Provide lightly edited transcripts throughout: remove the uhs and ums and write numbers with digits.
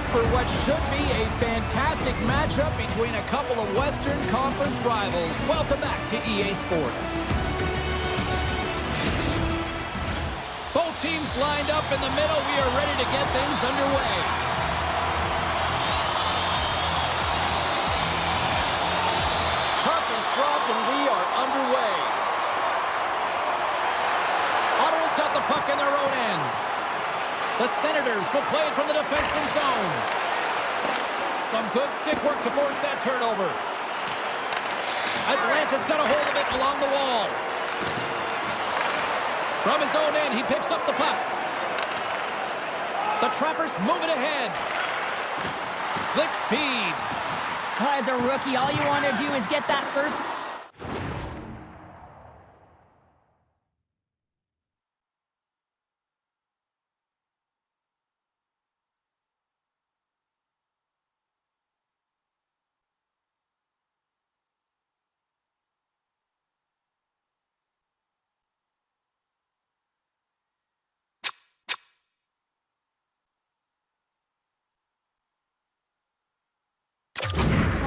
for what should be a fantastic matchup between a couple of Western Conference rivals. Welcome back to EA Sports. Both teams lined up in the middle. We are ready to get things underway. Puck is dropped and we are underway. Ottawa's got the puck in their own end. The Senators will play it from the defensive zone. Some good stick work to force that turnover. Atlanta's got a hold of it along the wall. From his own end, he picks up the puck. The Trappers move it ahead. Slick feed. As a rookie, all you want to do is get that first...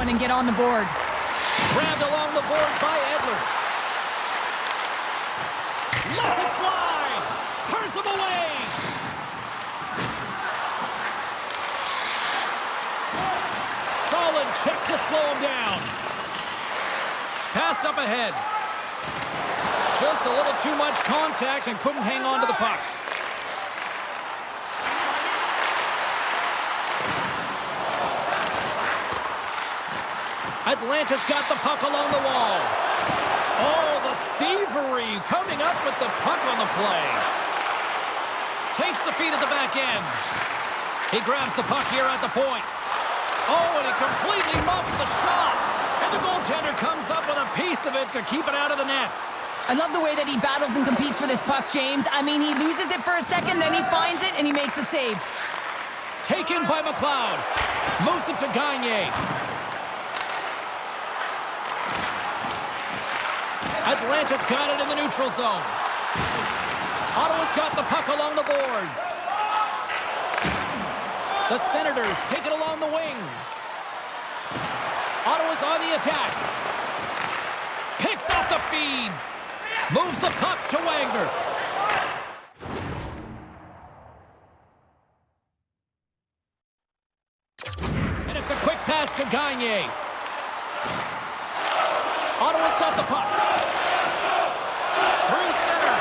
and get on the board. Grabbed along the board by Edler. Lets it fly. Turns him away. Solid check to slow him down. Passed up ahead. Just a little too much contact and couldn't hang on to the puck. Atlanta's got the puck along the wall. Oh, the thievery coming up with the puck on the play. Takes the feed at the back end. He grabs the puck here at the point. Oh, and he completely muffs the shot. And the goaltender comes up with a piece of it to keep it out of the net. I love the way that he battles and competes for this puck, James. I mean, he loses it for a second, then he finds it, and he makes the save. Taken by McLeod. Moves it to Gagne. Atlanta's got it in the neutral zone. Ottawa's got the puck along the boards. The Senators take it along the wing. Ottawa's on the attack. Picks off the feed. Moves the puck to Wagner. And it's a quick pass to Gagne. Ottawa's got the puck. Through center.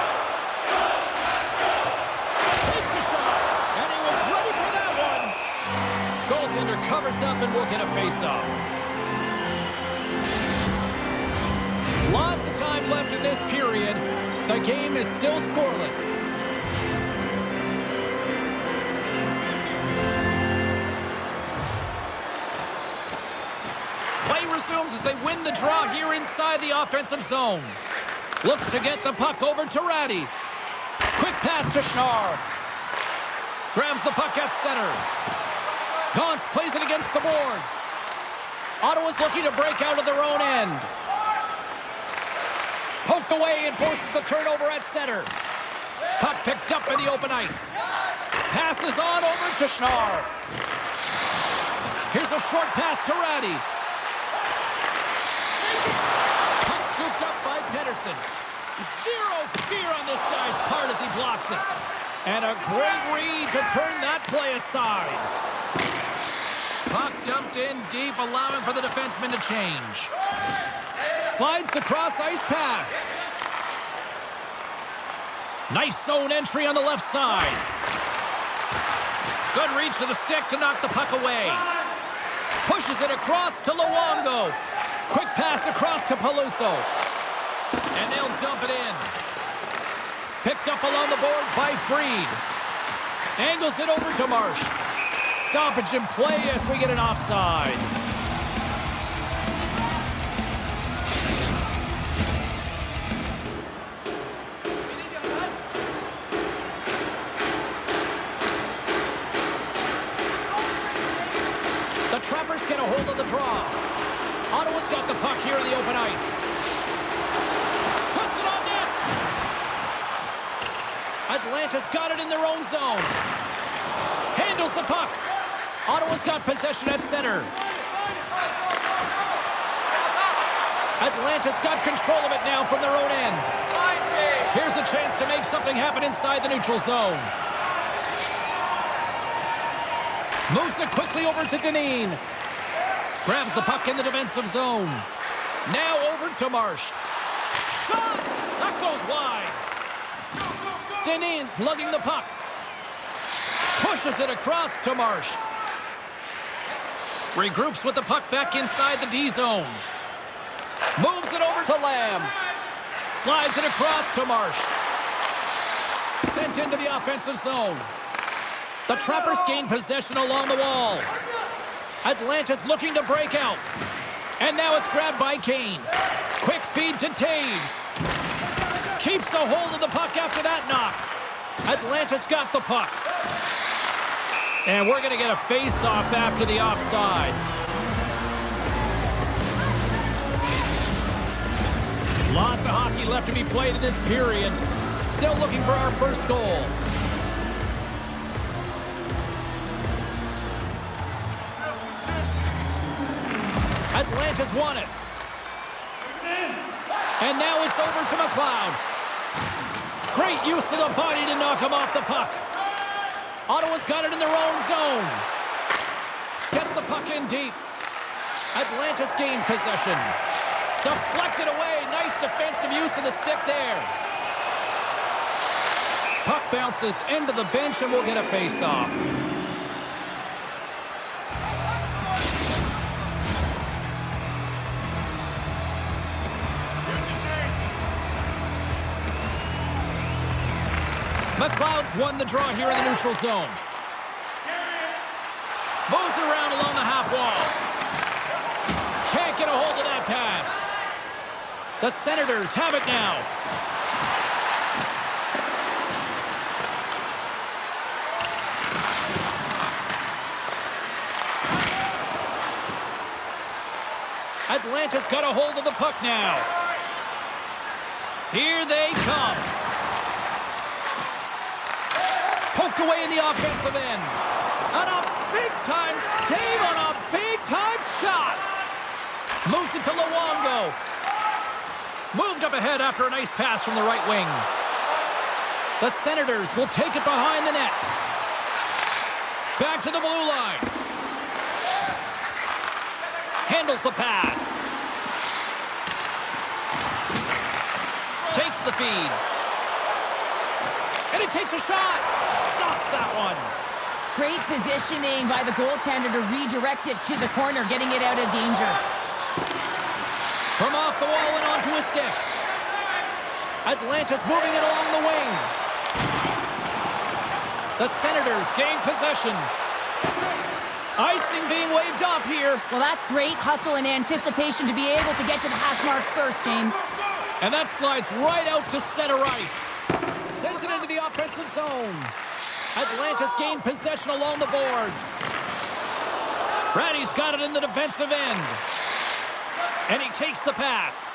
Takes a shot. And he was ready for that one. Goaltender covers up and will get a face-off. Lots of time left in this period. The game is still scoreless. Play resumes as they win the draw here inside the offensive zone. Looks to get the puck over to Ratty. Quick pass to Schnarr. Grabs the puck at center. Gauntz plays it against the boards. Ottawa's looking to break out of their own end. Poked away and forces the turnover at center. Puck picked up in the open ice. Passes on over to Schnarr. Here's a short pass to Ratty. Puck scooped up by Pettersson. Zero fear on this guy's part as he blocks it. And a great read to turn that play aside. Puck dumped in deep, allowing for the defenseman to change. Slides the cross-ice pass. Nice zone entry on the left side. Good reach to the stick to knock the puck away. Pushes it across to Luongo. Quick pass across to Peluso. And they'll dump it in. Picked up along the boards by Freed. Angles it over to Marsh. Stoppage in play as we get an offside. The Trappers get a hold of the draw. Ottawa's got the puck here in the open ice. Puts it on net. Atlanta's got it in their own zone. Handles the puck. Ottawa's got possession at center. Atlanta's got control of it now from their own end. Here's a chance to make something happen inside the neutral zone. Moves it quickly over to Deneen. Grabs the puck in the defensive zone. Now over to Marsh. Shot! That goes wide. Deneen's lugging the puck. Pushes it across to Marsh. Regroups with the puck back inside the D zone. Moves it over to Lamb. Slides it across to Marsh. Sent into the offensive zone. The Trappers gain possession along the wall. Atlanta's looking to break out. And now it's grabbed by Kane. Quick feed to Taves. Keeps a hold of the puck after that knock. Atlanta's got the puck. And we're going to get a face-off after the offside. Lots of hockey left to be played in this period. Still looking for our first goal. Atlanta's won it. And now it's over to McLeod. Great use of the body to knock him off the puck. Ottawa's got it in their own zone. Gets the puck in deep. Atlanta's gained possession. Deflected away. Nice defensive use of the stick there. Puck bounces into the bench and we'll get a face-off. McLeod's won the draw here in the neutral zone. Moves it around along the half wall. Can't get a hold of that pass. The Senators have it now. Atlanta's got a hold of the puck now. Here they come. Poked away in the offensive end. And a big-time save on a big-time shot. Moves it to Luongo. Moved up ahead after a nice pass from the right wing. The Senators will take it behind the net. Back to the blue line. Handles the pass. Takes the feed. And it takes a shot. Stops that one. Great positioning by the goaltender to redirect it to the corner, getting it out of danger. From off the wall and onto his stick. Atlanta's moving it along the wing. The Senators gain possession. Icing being waved off here. Well, that's great hustle and anticipation to be able to get to the hash marks first, James. And that slides right out to center ice. Sends it into the offensive zone. Atlanta's gained possession along the boards. Ratty's got it in the defensive end. And he takes the pass.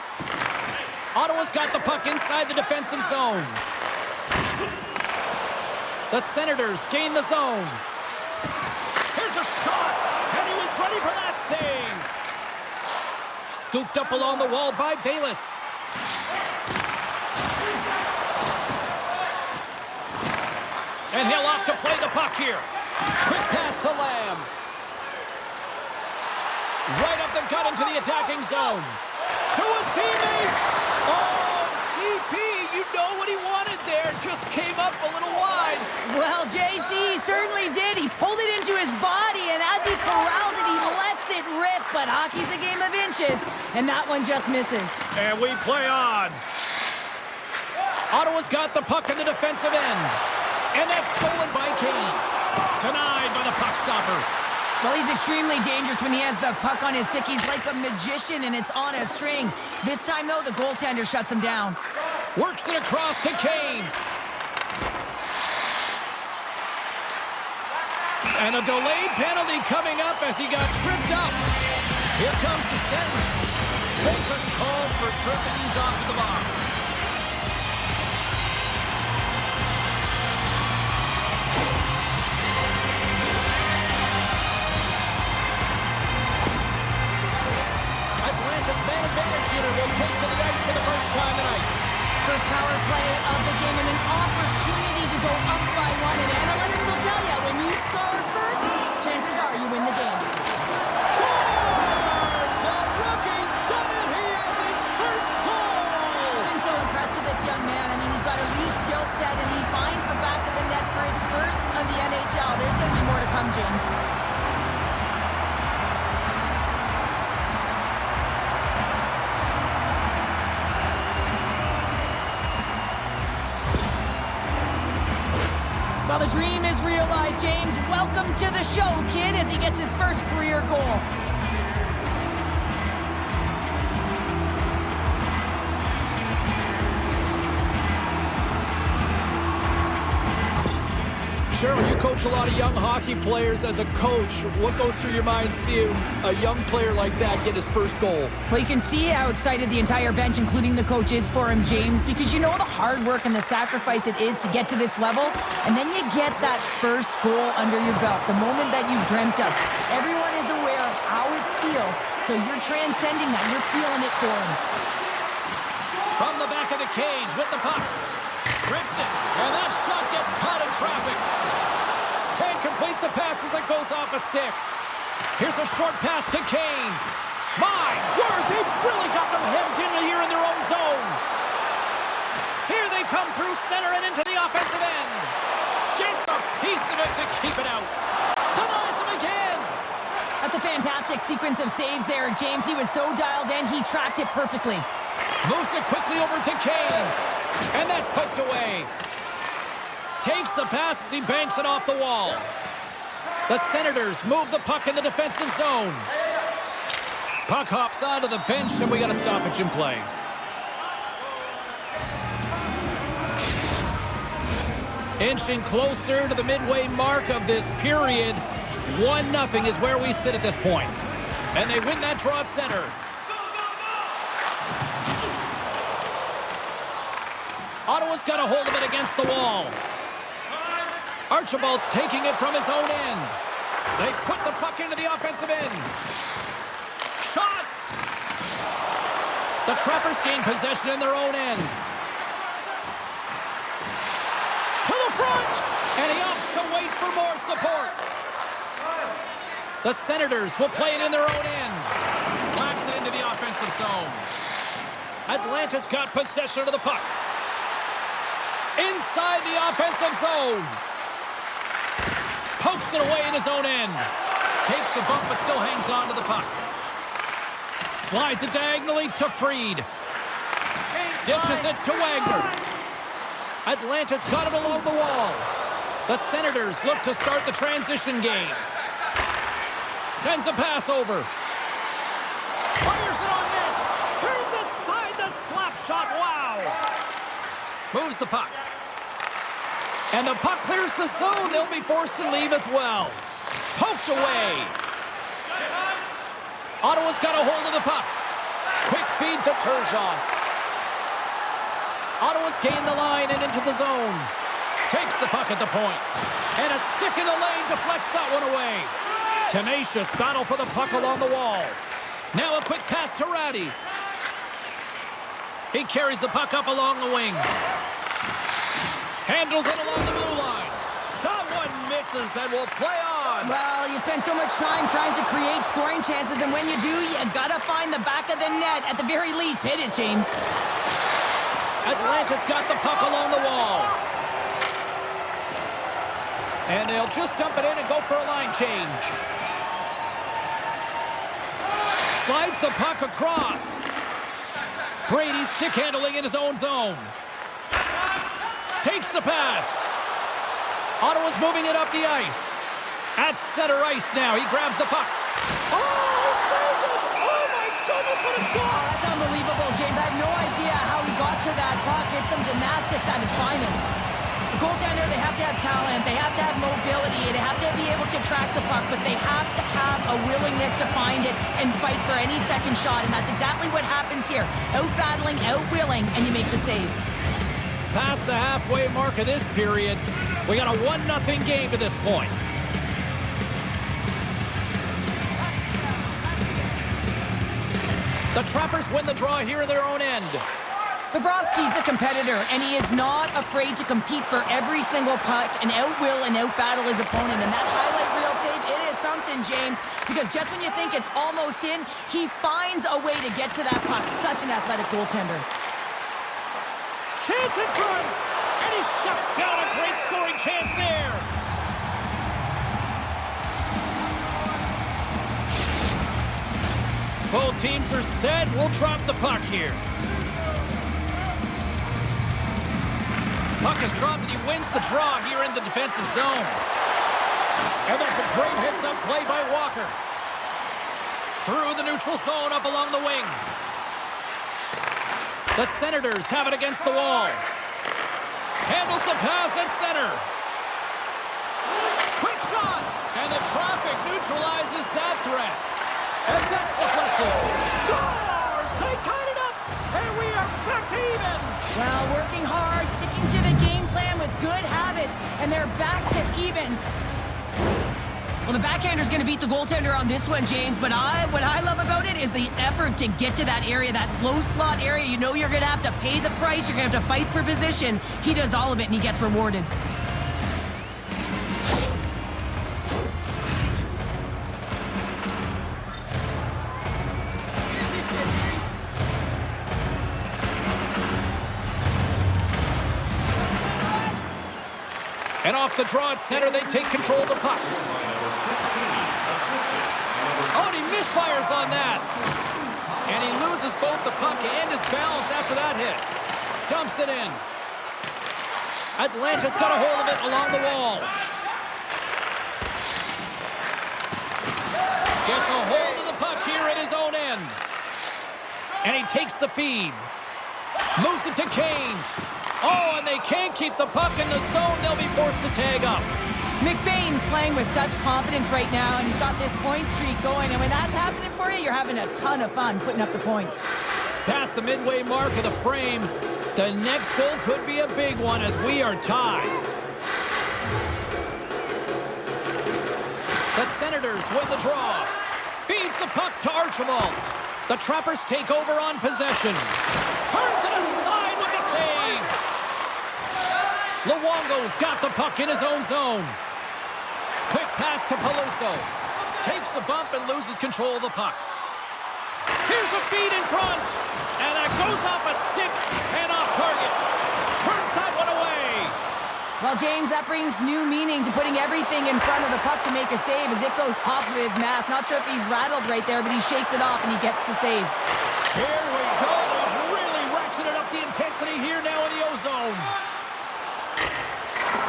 Ottawa's got the puck inside the defensive zone. The Senators gain the zone. Here's a shot, and he was ready for that save. Scooped up along the wall by Bayless. And he'll opt to play the puck here. Quick pass to Lamb. Right up the gut into the attacking zone. To his teammate. Oh, CP, you know what he wanted there. Just came up a little wide. Well, JC certainly did. He pulled it into his body, and as he corrals it, he lets it rip. But hockey's a game of inches, and that one just misses. And we play on. Ottawa's got the puck in the defensive end. And that's stolen by Kane. Denied by the puck stopper. Well, he's extremely dangerous when he has the puck on his stick. He's like a magician, and it's on a string. This time, though, the goaltender shuts him down. Works it across to Kane. And a delayed penalty coming up as he got tripped up. Here comes the sentence. Baker's called for tripping. He's off to the box. play of the game and an opportunity to go up by one. And analytics will tell you, when you score first, chances are you win the game. Scores! The rookie's done it! He has his first goal! I've been so impressed with this young man. I mean, he's got a elite skill set, and he finds the back of the net for his first of the NHL. There's going to be more to come, James. Well, the dream is realized, James. Welcome to the show, kid, as he gets his first career goal. Sure, when you coach a lot of young hockey players as a coach, what goes through your mind seeing a young player like that get his first goal? Well, you can see how excited the entire bench, including the coach, is for him, James, because you know the hard work and the sacrifice it is to get to this level, and then you get that first goal under your belt, the moment that you've dreamt of. Everyone is aware of how it feels, so you're transcending that. You're feeling it for him. From the back of the cage with the puck. Rips it, and that shot gets caught in traffic. Can't complete the pass as it goes off a stick. Here's a short pass to Kane. My word, they've really got them hemmed in here in their own zone. Here they come through center and into the offensive end. Gets a piece of it to keep it out. Denies him again. That's a fantastic sequence of saves there, James. He was so dialed in, he tracked it perfectly. Moves it quickly over to Kane. And that's poked away. Takes the pass as he banks it off the wall. The Senators move the puck in the defensive zone. Puck hops onto the bench, and we got a stoppage in play. Inching closer to the midway mark of this period. 1-0 is where we sit at this point. And they win that draw at center. Ottawa's got a hold of it against the wall. Archibald's taking it from his own end. They put the puck into the offensive end. Shot! The Trappers gain possession in their own end. To the front! And he opts to wait for more support. The Senators will play it in their own end. Blacks it into the offensive zone. Atlanta's got possession of the puck. Inside the offensive zone. Pokes it away in his own end. Takes a bump but still hangs on to the puck. Slides it diagonally to Freed. Dishes it to Wagner. Atlanta's got it along the wall. The Senators look to start the transition game. Sends a pass over. Fires it on net. Turns aside the slap shot. Wow. Moves the puck. And the puck clears the zone. They'll be forced to leave as well. Poked away. Ottawa's got a hold of the puck. Quick feed to Turgeon. Ottawa's gained the line and into the zone. Takes the puck at the point. And a stick in the lane deflects that one away. Tenacious battle for the puck along the wall. Now a quick pass to Ratty. He carries the puck up along the wing. Handles it along the blue line. That one misses and will play on. Well, you spend so much time trying to create scoring chances, and when you do, you gotta find the back of the net. At the very least, hit it, James. Atlanta's got the puck along the wall. And they'll just dump it in and go for a line change. Slides the puck across. Brady stick handling in his own zone. Takes the pass. Ottawa's moving it up the ice. At center ice now. He grabs the puck. Oh, saved it! Oh, my goodness, what a stop! Oh, that's unbelievable, James. I have no idea how he got to that puck. It's some gymnastics at its finest. The goaltender, they have to have talent. They have to have mobility. They have to be able to track the puck, but they have to have a willingness to find it and fight for any second shot, and that's exactly what happens here. Out-battling, out-willing, and you make the save. Past the halfway mark of this period, we got a 1-0 game to this point. The Trappers win the draw here in their own end. Bobrovsky's a competitor, and he is not afraid to compete for every single puck and out-will and out-battle his opponent. And that highlight reel save, it is something, James, because just when you think it's almost in, he finds a way to get to that puck. Such an athletic goaltender. Chance in front, and he shuts down a great scoring chance there. Both teams are set. We'll drop the puck here. Puck is dropped and he wins the draw here in the defensive zone. And that's a great heads-up play by Walker. Through the neutral zone up along the wing. The Senators have it against the wall. Handles the pass at center. Quick shot! And the traffic neutralizes that threat. And that's deflected. Scores! They tied it up! And we are back to even! Well, working hard, sticking to the game plan with good habits, and they're back to evens. Well, the backhander's going to beat the goaltender on this one, James, but what I love about it is the effort to get to that area, that low slot area. You know you're going to have to pay the price. You're going to have to fight for position. He does all of it, and he gets rewarded. And off the draw at center, they take control of the puck. Oh, and he misfires on that. And he loses both the puck and his balance after that hit. Dumps it in. Atlanta's got a hold of it along the wall. Gets a hold of the puck here at his own end. And he takes the feed. Moves it to Kane. Oh, and they can't keep the puck in the zone. They'll be forced to tag up. McBain's playing with such confidence right now, and he's got this point streak going. And when that's happening for you, you're having a ton of fun putting up the points. Past the midway mark of the frame, the next goal could be a big one as we are tied. The Senators win the draw. Feeds the puck to Archibald. The Trappers take over on possession. Turns it aside with the save. Luongo's got the puck in his own zone. Quick pass to Peluso. Takes a bump and loses control of the puck. Here's a feed in front. And that goes off a stick and off target. Turns that one away. Well, James, that brings new meaning to putting everything in front of the puck to make a save as it goes off of his mask. Not sure if he's rattled right there, but he shakes it off and he gets the save. Here we go. They've really ratcheted up the intensity here now in the O-zone.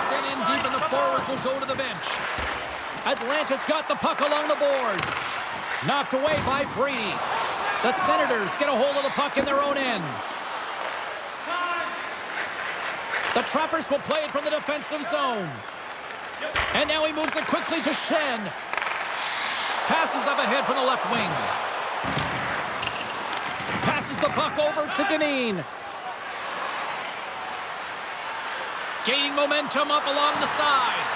Sent in deep and the forwards will go to the bench. Atlanta's got the puck along the boards. Knocked away by Brady. The Senators get a hold of the puck in their own end. The Trappers will play it from the defensive zone. And now he moves it quickly to Shen. Passes up ahead from the left wing. Passes the puck over to Dineen. Gaining momentum up along the side.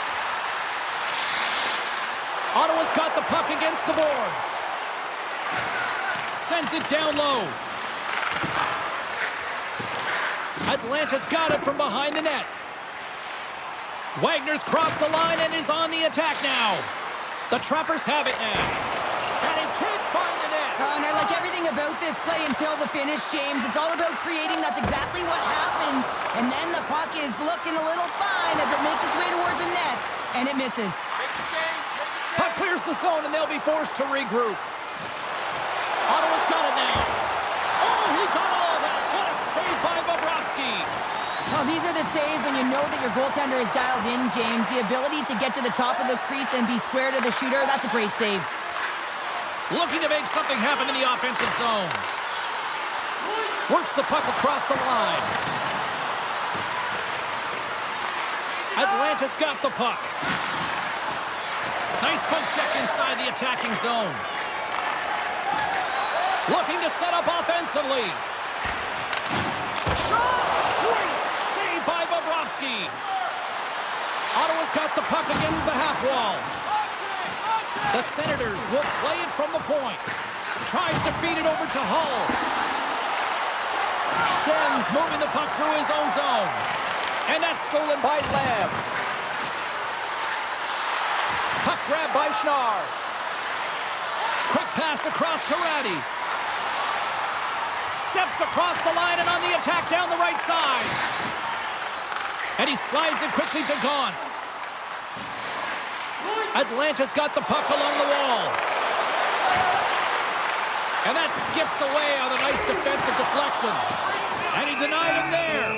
Ottawa's got the puck against the boards. Sends it down low. Atlanta's got it from behind the net. Wagner's crossed the line and is on the attack now. The Trappers have it now. And he can't find the net. And I like everything about this play until the finish, James. It's all about creating. That's exactly what happens. And then the puck is looking a little fine as it makes its way towards the net. And it misses. Puck clears the zone and they'll be forced to regroup. Ottawa's got it now. Oh, he got all of that. What a save by Bobrovsky. Well, these are the saves when you know that your goaltender is dialed in, James. The ability to get to the top of the crease and be square to the shooter, that's a great save. Looking to make something happen in the offensive zone. Works the puck across the line. Atlanta's got the puck. Nice puck check inside the attacking zone. Looking to set up offensively. Shot! Great save by Bobrovsky. Ottawa's got the puck against the half wall. The Senators will play it from the point. Tries to feed it over to Hull. Schen's moving the puck through his own zone. And that's stolen by Lev. Puck grab by Schnarr. Quick pass across to Ratty. Steps across the line and on the attack down the right side. And he slides it quickly to Gauntz. Atlanta's got the puck along the wall. And that skips away on a nice defensive deflection. And he denied him there.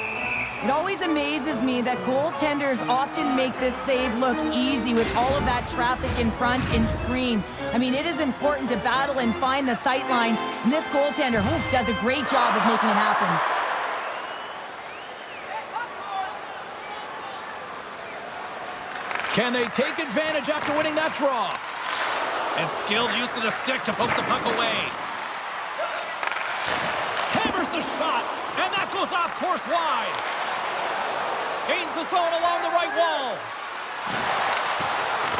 It always amazes me that goaltenders often make this save look easy with all of that traffic in front and screen. I mean, it is important to battle and find the sight lines, and this goaltender does a great job of making it happen. Can they take advantage after winning that draw? And skilled use of the stick to poke the puck away. Hammers the shot, and that goes off course wide. Gains the zone along the right wall.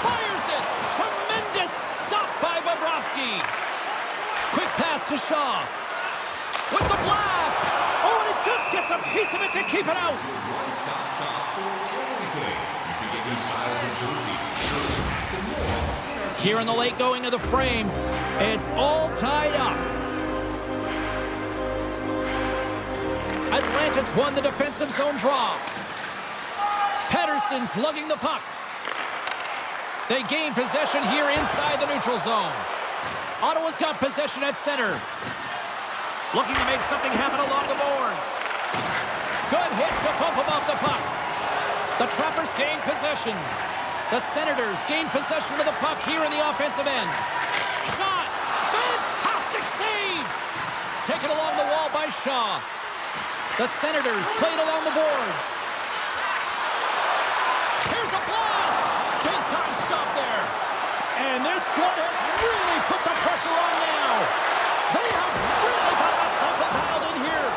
Fires it. Tremendous stop by Bobrovsky. Quick pass to Shaw. With the blast. Oh, and it just gets a piece of it to keep it out. One-stop shop for everything. You can get new styles and jerseys, shirts, hats, and more. Here in the late going of the frame, it's all tied up. Atlanta's won the defensive zone draw. Pettersson's lugging the puck. They gain possession here inside the neutral zone. Ottawa's got possession at center. Looking to make something happen along the boards. Good hit to bump him off the puck. The Trappers gain possession. The Senators gain possession of the puck here in the offensive end. Shot! Fantastic save! Taken along the wall by Shaw. The Senators played along the boards. Here's a blast! Big time stop there. And this squad has really put the pressure on now. They have really got the cycle dialed in here.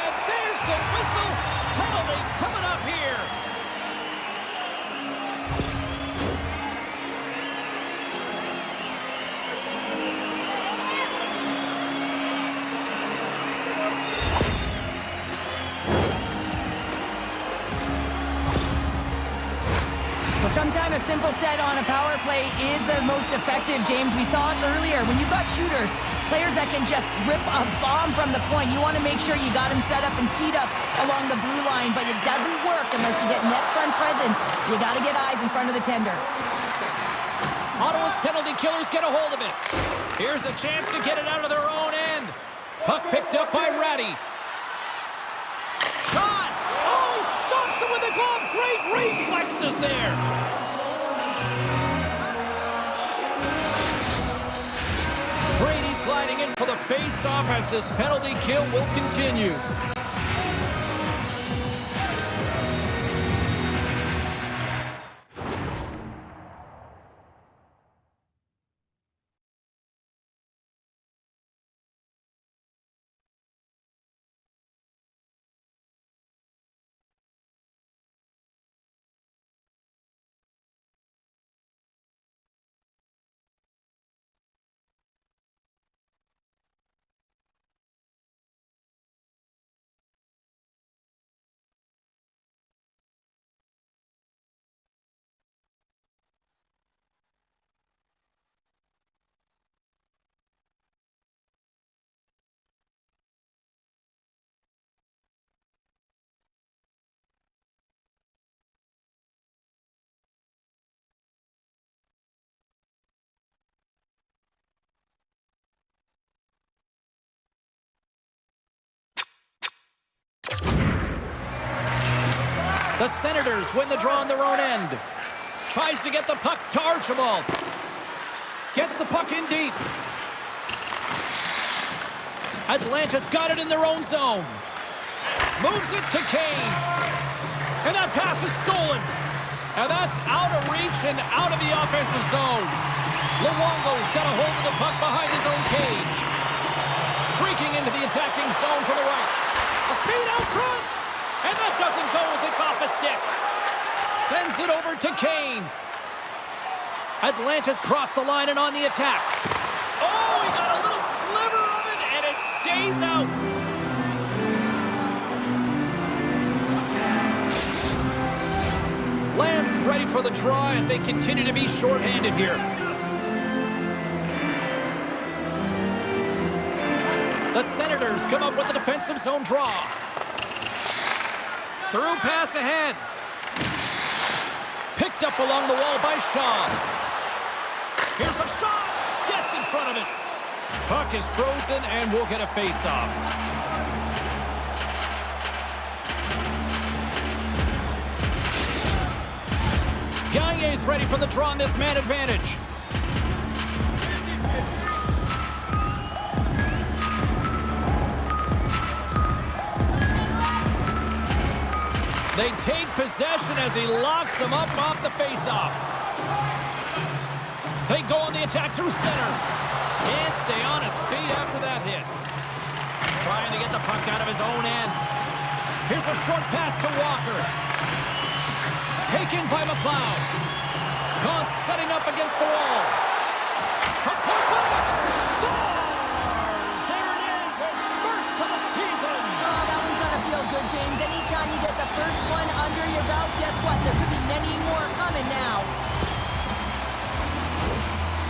And there's the whistle. Penalty coming up here. Sometimes a simple set on a power play is the most effective, James. We saw it earlier. When you've got shooters, players that can just rip a bomb from the point, you want to make sure you got them set up and teed up along the blue line, but it doesn't work unless you get net front presence. You got to get eyes in front of the tender. Ottawa's penalty killers get a hold of it. Here's a chance to get it out of their own end. Puck picked up by Ratty. Shot! Oh, he stops it with the glove. Great reflexes there. Brady's gliding in for the face-off as this penalty kill will continue. The Senators win the draw on their own end. Tries to get the puck to Archibald. Gets the puck in deep. Atlanta's got it in their own zone. Moves it to Kane. And that pass is stolen. And that's out of reach and out of the offensive zone. Luongo's got a hold of the puck behind his own cage. Streaking into the attacking zone from the right. A feed out front. And that doesn't go as it's off a stick. Sends it over to Kane. Atlanta's crossed the line and on the attack. Oh, he got a little sliver of it, and it stays out. ready for the draw as they continue to be shorthanded here. The Senators come up with a defensive zone draw. Through pass ahead. Picked up along the wall by Shaw. Here's a shot. Gets in front of it. Puck is frozen and we'll get a face-off. Gagne's ready for the draw on this man advantage. They take possession as he locks him up off the faceoff. They go on the attack through center. Can't stay on his feet after that hit. Trying to get the puck out of his own end. Here's a short pass to Walker. Taken by McLeod. Gaunt setting up against the wall. From point blank. Scores! There it is, his first to the season. Oh, that one's gonna feel good, James. Anytime you get the first one under your belt, guess what? There could be many more coming now.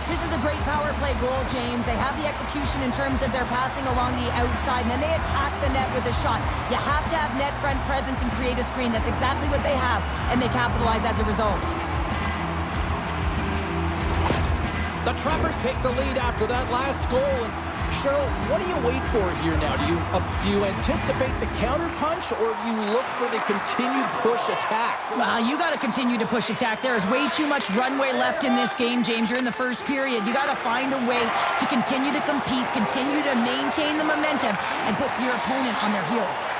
This is a great power play goal, James. They have the execution in terms of their passing along the outside, and then they attack the net with a shot. You have to have net front presence and create a screen. That's exactly what they have, and they capitalize as a result. The Trappers take the lead after that last goal. And Cheryl, what do you wait for here now? Do you anticipate the counterpunch, or do you look for the continued push attack? Well, you got to continue to push attack. There is way too much runway left in this game, James. You're in the first period. You got to find a way to continue to compete, continue to maintain the momentum, and put your opponent on their heels.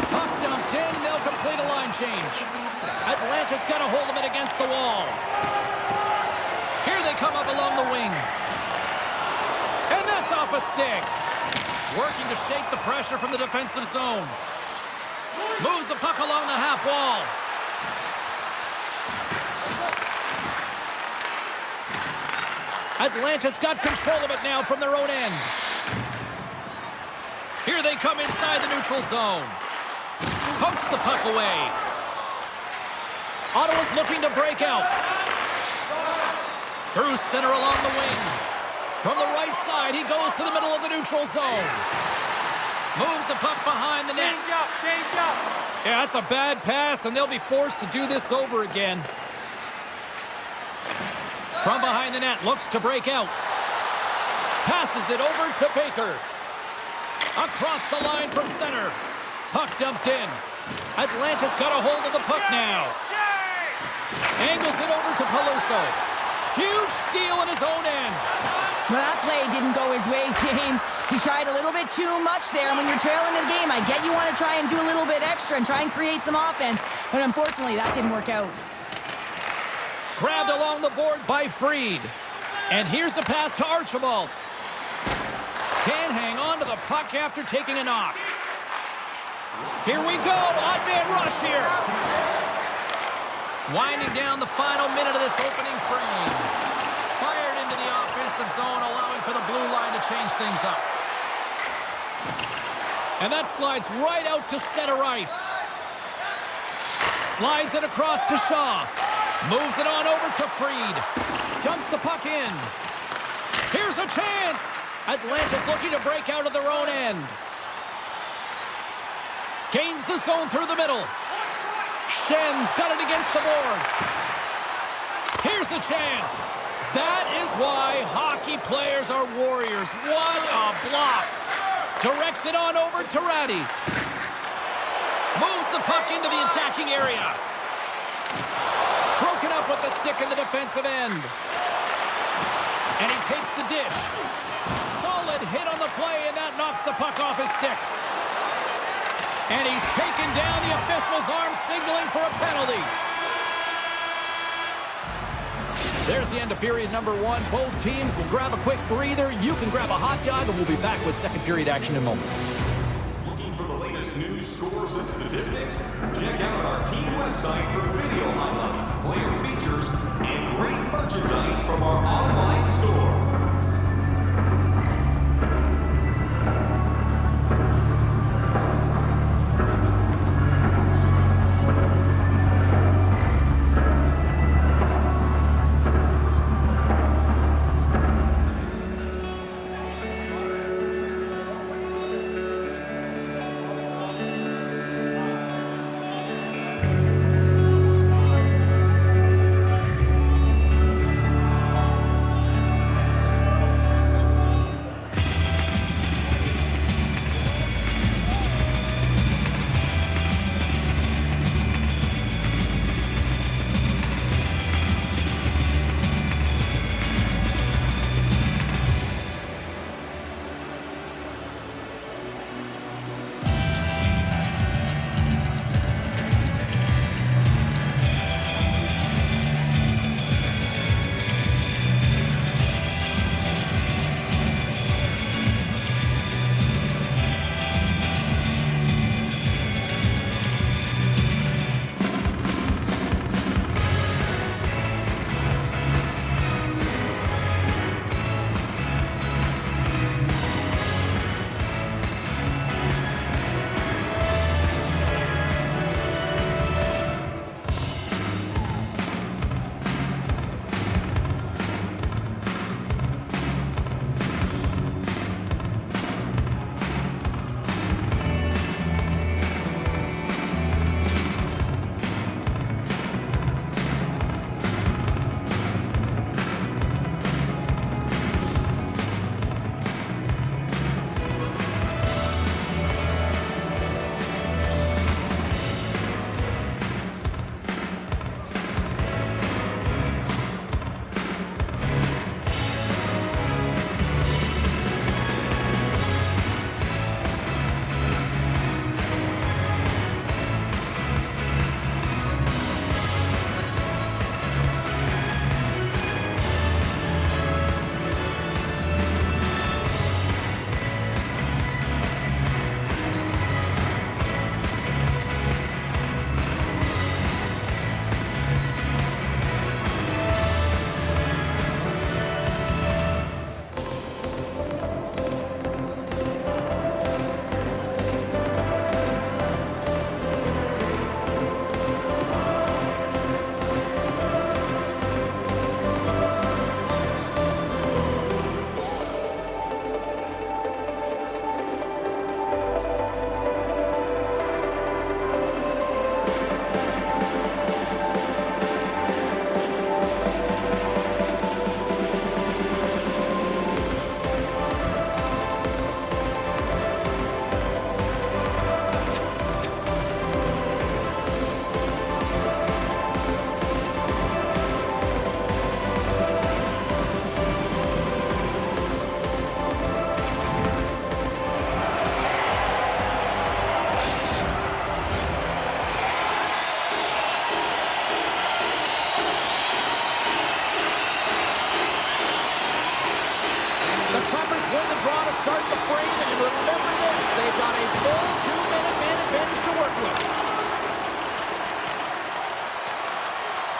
Puck dumped in, they'll complete a line change. Atlanta's got a hold of it against the wall. Here they come up along the wing. And that's off a stick. Working to shake the pressure from the defensive zone. Moves the puck along the half wall. Atlanta's got control of it now from their own end. Here they come inside the neutral zone. Pokes the puck away. Ottawa's looking to break out. Through center along the wing. From the right side, he goes to the middle of the neutral zone. Moves the puck behind the net. Change up. Yeah, that's a bad pass, and they'll be forced to do this over again. From behind the net, looks to break out. Passes it over to Baker. Across the line from center. Puck dumped in. Atlanta's got a hold of the puck now. Angles it over to Peluso. Huge steal in his own end. Well, that play didn't go his way, James. He tried a little bit too much there. When you're trailing the game, I get you want to try and do a little bit extra and try and create some offense. But unfortunately, that didn't work out. Grabbed along the boards by Freed. And here's the pass to Archibald. Can't hang on to the puck after taking a knock. Here we go. Odd man rush here. Winding down the final minute of this opening frame. Fired into the offensive zone, allowing for the blue line to change things up. And that slides right out to center ice. Slides it across to Shaw. Moves it on over to Freed. Dumps the puck in. Here's a chance. Atlanta's looking to break out of their own end. Gains the zone through the middle. Schen's got it against the boards. Here's a chance. That is why hockey players are warriors. What a block. Directs it on over to Ratty. Moves the puck into the attacking area. Broken up with the stick in the defensive end. And he takes the dish. Solid hit on the play, and that knocks the puck off his stick. And he's taken down, the official's arm signaling for a penalty. There's the end of period number one. Both teams will grab a quick breather. You can grab a hot dog, and we'll be back with second period action in moments. Looking for the latest news, scores, and statistics? Check out our team website for video highlights, player features, and great merchandise from our online store.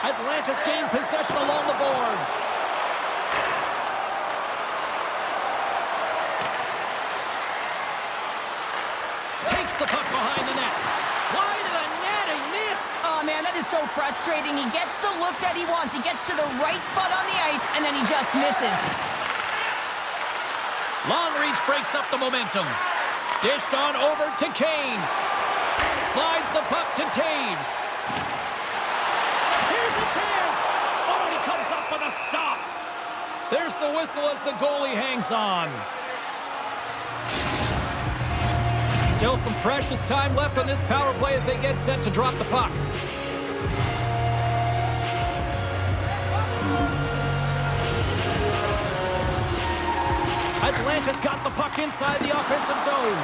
Atlanta's gained possession along the boards. Takes the puck behind the net. Wide of the net, he missed. Oh, man, that is so frustrating. He gets the look that he wants. He gets to the right spot on the ice, and then he just misses. Long reach breaks up the momentum. Dished on over to Kane. Slides the puck to Taves. Here's a chance. Oh, he comes up with a stop. There's the whistle as the goalie hangs on. Still some precious time left on this power play as they get set to drop the puck. Atlanta's got the puck inside the offensive zone.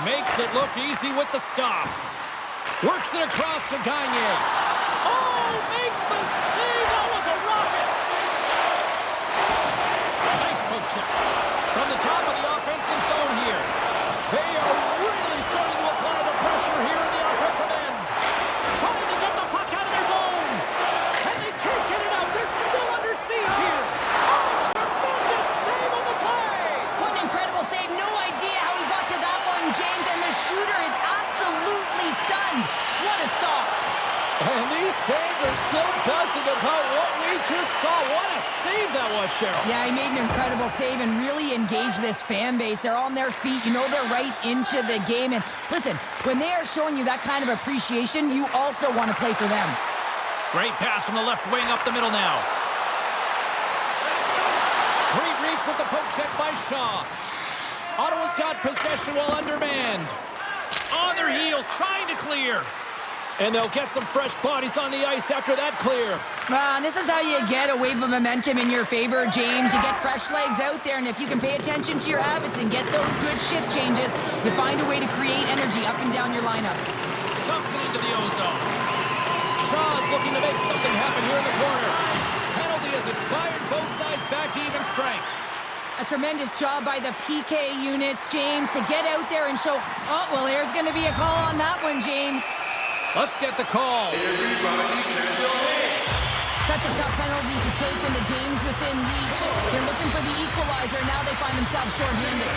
Makes it look easy with the stop. Works it across to Gagne. Oh, makes the save. That was a rocket. Nice poke check. From the top of the offensive zone here. They are really starting to apply the pressure here in the offensive end. Trying to get the puck out of their zone. And they can't get it out. They're still under siege here. Oh, tremendous save on the play. What an incredible save. No idea how he got to that one, James. And the shooter is absolutely stunned. What a stop. And these fans are still buzzing about what we just saw. What a save that was, Cheryl. Yeah, he made an incredible save and really engaged this fan base. They're on their feet. You know they're right into the game. And listen, when they are showing you that kind of appreciation, you also want to play for them. Great pass from the left wing up the middle now. Great reach with the poke check by Shaw. Ottawa's got possession while undermanned. On their heels, trying to clear. And they'll get some fresh bodies on the ice after that clear. This is how you get a wave of momentum in your favor, James. You get fresh legs out there, and if you can pay attention to your habits and get those good shift changes, you find a way to create energy up and down your lineup. Dumps it into the ozone. Shaw's looking to make something happen here in the corner. Penalty has expired. Both sides back to even strength. A tremendous job by the PK units, James, to get out there and show... Oh, well, there's going to be a call on that one, James. Let's get the call. Such a tough penalty to take when the game's within reach. They're looking for the equalizer. Now they find themselves shorthanded.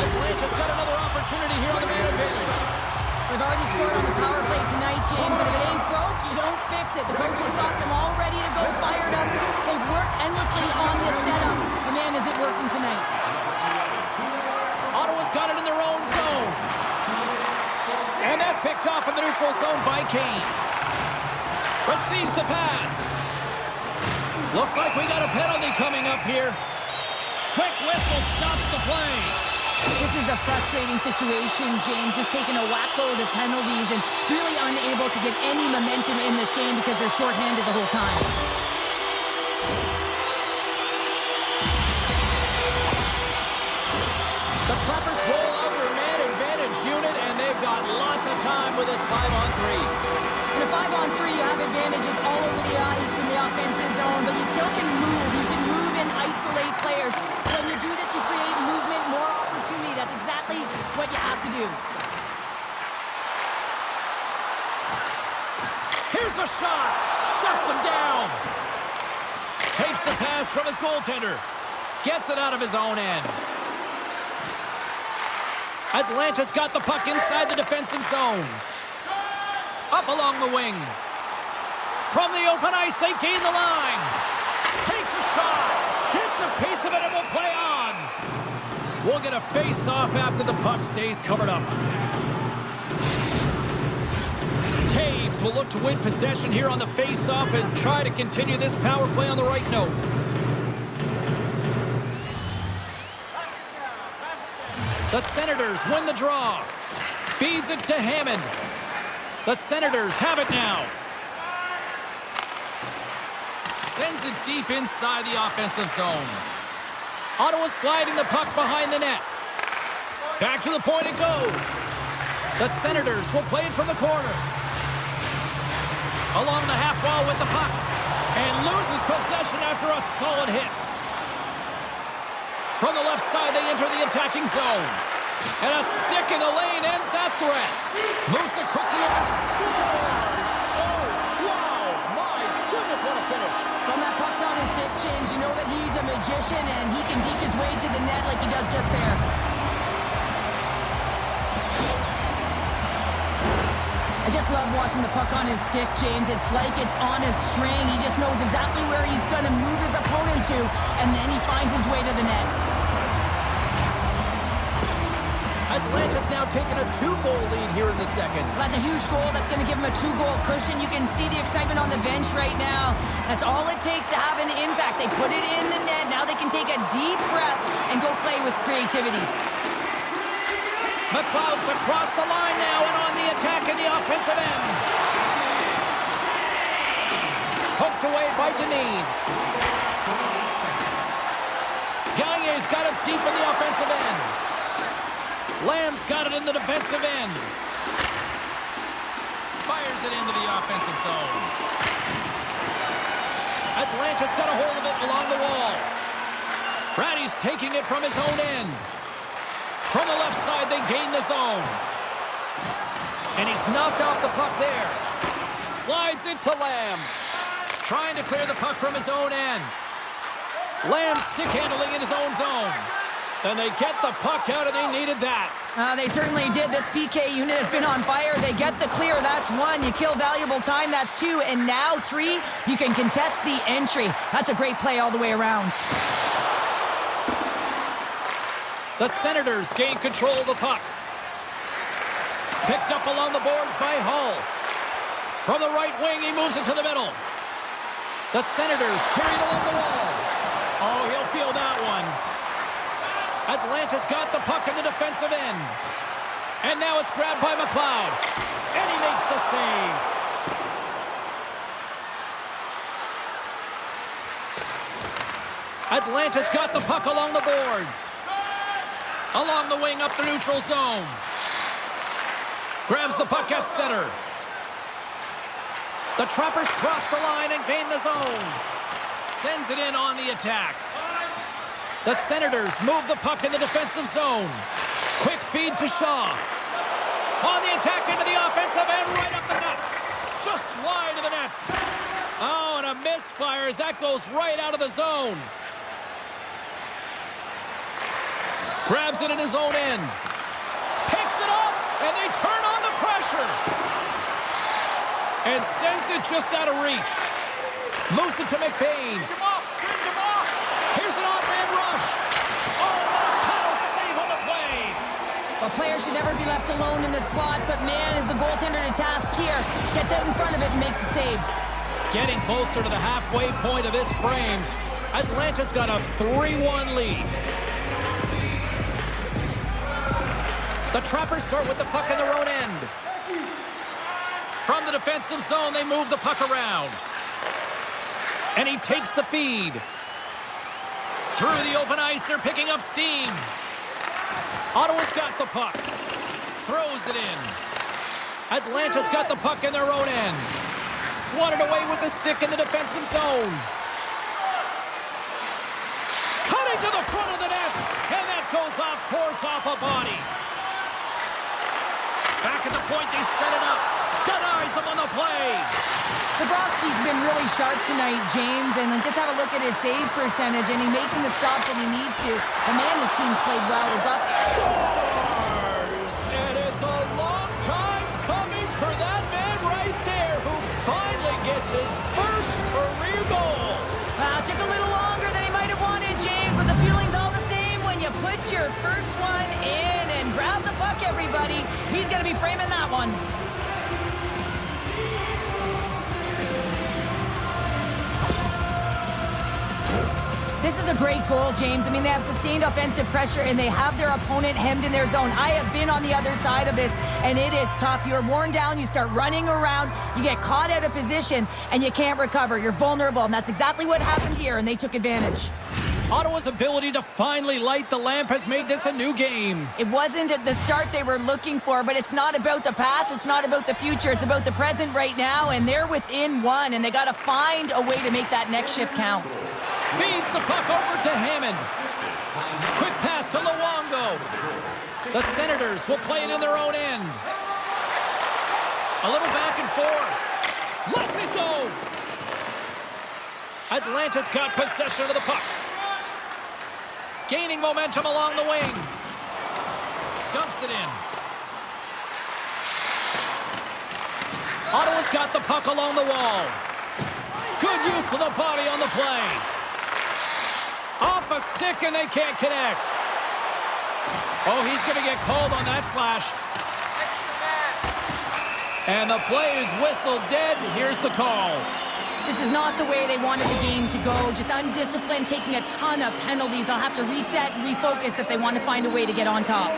Atlanta's got another opportunity here on the man advantage. They've already scored on the power play tonight, James, but if it ain't broke, you don't fix it. The coach has got them all ready to go, fired up. They've worked endlessly on this setup, and man, is it working tonight. Ottawa's got it in their own zone. And that's picked off in the neutral zone by Kane. Receives the pass. Looks like we got a penalty coming up here. Quick whistle stops the play. This is a frustrating situation, James, just taking a whackload of penalties and really unable to get any momentum in this game because they're shorthanded the whole time. The Trappers roll out their man advantage unit, and they've got lots of time with this 5-on-3. In a 5-on-3, you have advantages all over the ice in the offensive zone, but you still can move. You can move and isolate players. When you do this, you create movement, more opportunity. That's exactly what you have to do. Here's a shot. Shuts him down. Takes the pass from his goaltender. Gets it out of his own end. Atlanta's got the puck inside the defensive zone. Up along the wing. From the open ice, they gain the line. Takes a shot. Gets a piece of it and will play on. We'll get a face-off after the puck stays covered up. Taves will look to win possession here on the face-off and try to continue this power play on the right note. The Senators win the draw. Feeds it to Hammond. The Senators have it now. Sends it deep inside the offensive zone. Ottawa sliding the puck behind the net. Back to the point it goes. The Senators will play it from the corner. Along the half wall with the puck. And loses possession after a solid hit. From the left side, they enter the attacking zone. And a stick in the lane ends that threat. Moves it quickly over. Scores! Oh, wow! My goodness, what a finish. When that puck's on his stick, James, you know that he's a magician and he can deke his way to the net like he does just there. I just love watching the puck on his stick, James. It's like it's on a string. He just knows exactly where he's going to move his opponent to, and then he finds his way to the net. Atlanta's now taking a 2-goal lead here in the second. That's a huge goal. That's going to give him a 2-goal cushion. You can see the excitement on the bench right now. That's all it takes to have an impact. They put it in the net. Now they can take a deep breath and go play with creativity. McLeod's across the line now and on the attack in the offensive end. Poked away by Deneen. Gagne's got it deep in the offensive end. Lamb's got it in the defensive end. Fires it into the offensive zone. Atlanta's got a hold of it along the wall. Brady's taking it from his own end. From the left side, they gain the zone. And he's knocked off the puck there. Slides it to Lamb. Trying to clear the puck from his own end. Lamb stick handling in his own zone. And they get the puck out, and they needed that. They certainly did. This PK unit has been on fire. They get the clear. That's 1. You kill valuable time. That's 2. And now 3, you can contest the entry. That's a great play all the way around. The Senators gain control of the puck. Picked up along the boards by Hull. From the right wing, he moves it to the middle. The Senators carried along the wall. Oh, he'll feel that one. Atlanta's got the puck in the defensive end. And now it's grabbed by McLeod. And he makes the save. Atlanta's got the puck along the boards. Along the wing up the neutral zone. Grabs the puck at center. The Trappers cross the line and gain the zone. Sends it in on the attack. The Senators move the puck in the defensive zone. Quick feed to Shaw. On the attack into the offensive end, right up the net. Just wide of the net. Oh, and a misfire as that goes right out of the zone. Grabs it in his own end. Picks it up, and they turn on the pressure. And sends it just out of reach. Moves it to McBain. Here's an off-man rush. Oh, what a power save on the play. A player should never be left alone in the slot, but man, is the goaltender to task here. Gets out in front of it and makes the save. Getting closer to the halfway point of this frame. Atlanta's got a 3-1 lead. The Trappers start with the puck in their own end. From the defensive zone, they move the puck around. And he takes the feed. Through the open ice, they're picking up steam. Ottawa's got the puck. Throws it in. Atlanta's got the puck in their own end. Swatted away with the stick in the defensive zone. Cutting to the front of the net. And that goes off course off a body. Back at the point, they set it up. Denies him on the play. Bobrovsky's been really sharp tonight, James, and just have a look at his save percentage, and he's making the stops that he needs to. And man, his team's played well. Scores! And it's a long time coming for that man right there who finally gets his first career goal. Took a little longer than he might have wanted, James, but the feeling's all the same when you put your first one in and grab the puck, everybody. He's going to be framing that one. This is a great goal, James. I mean, they have sustained offensive pressure, and they have their opponent hemmed in their zone. I have been on the other side of this, and it is tough. You're worn down. You start running around. You get caught out of position, and you can't recover. You're vulnerable, and that's exactly what happened here, and they took advantage. Ottawa's ability to finally light the lamp has made this a new game. It wasn't at the start they were looking for, but it's not about the past. It's not about the future. It's about the present right now, and they're within 1, and they got to find a way to make that next shift count. Feeds the puck over to Hammond. Quick pass to Luongo. The Senators will play it in their own end. A little back and forth. Lets it go. Atlanta's got possession of the puck. Gaining momentum along the wing. Dumps it in. Ottawa's got the puck along the wall. Good use of the body on the play. Off a stick, and they can't connect. Oh, he's going to get called on that slash. And the play is whistled dead. Here's the call. This is not the way they wanted the game to go. Just undisciplined, taking a ton of penalties. They'll have to reset and refocus if they want to find a way to get on top.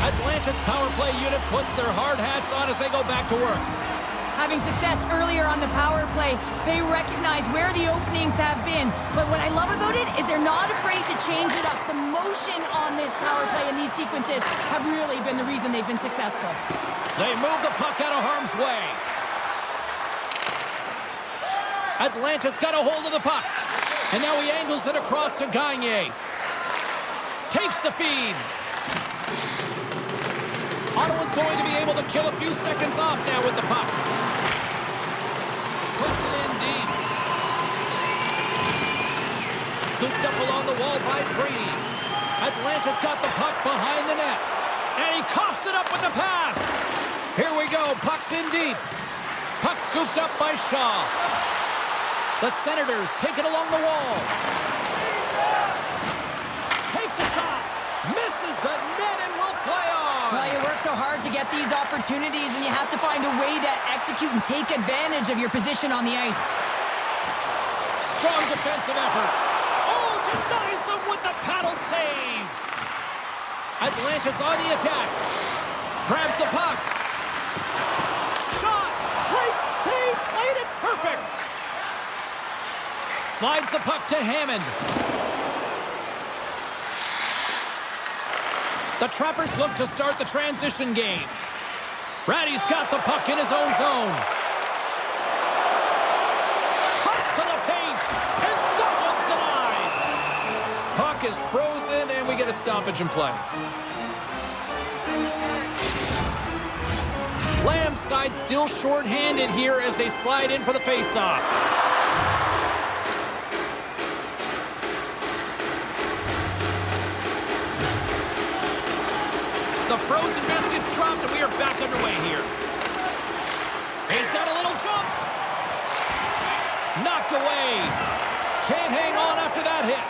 Atlanta's power play unit puts their hard hats on as they go back to work. Having success earlier on the power play, they recognize where the openings have been. But what I love about it is they're not afraid to change it up. The motion on this power play and these sequences have really been the reason they've been successful. They move the puck out of harm's way. Atlanta's got a hold of the puck. And now he angles it across to Gagne. Takes the feed. Ottawa's going to be able to kill a few seconds off now with the puck. Puts it in deep. Scooped up along the wall by Brady. Atlanta's got the puck behind the net. And he coughs it up with the pass. Here we go. Puck's in deep. Puck scooped up by Shaw. The Senators take it along the wall. Takes a shot. Misses the net and will play on. Well, you work so hard to get these opportunities, and you have to find a way to execute and take advantage of your position on the ice. Strong defensive effort. Oh, denies him with the paddle save. Atlanta's on the attack. Grabs the puck. Shot. Great save. Played it perfect. Slides the puck to Hammond. The Trappers look to start the transition game. Ratty's got the puck in his own zone. Cuts to the paint, and that one's denied. Puck is frozen, and we get a stoppage in play. Lamb's side still short-handed here as they slide in for the faceoff. The frozen biscuits dropped, and we are back underway here. He's got a little jump. Knocked away. Can't hang on after that hit.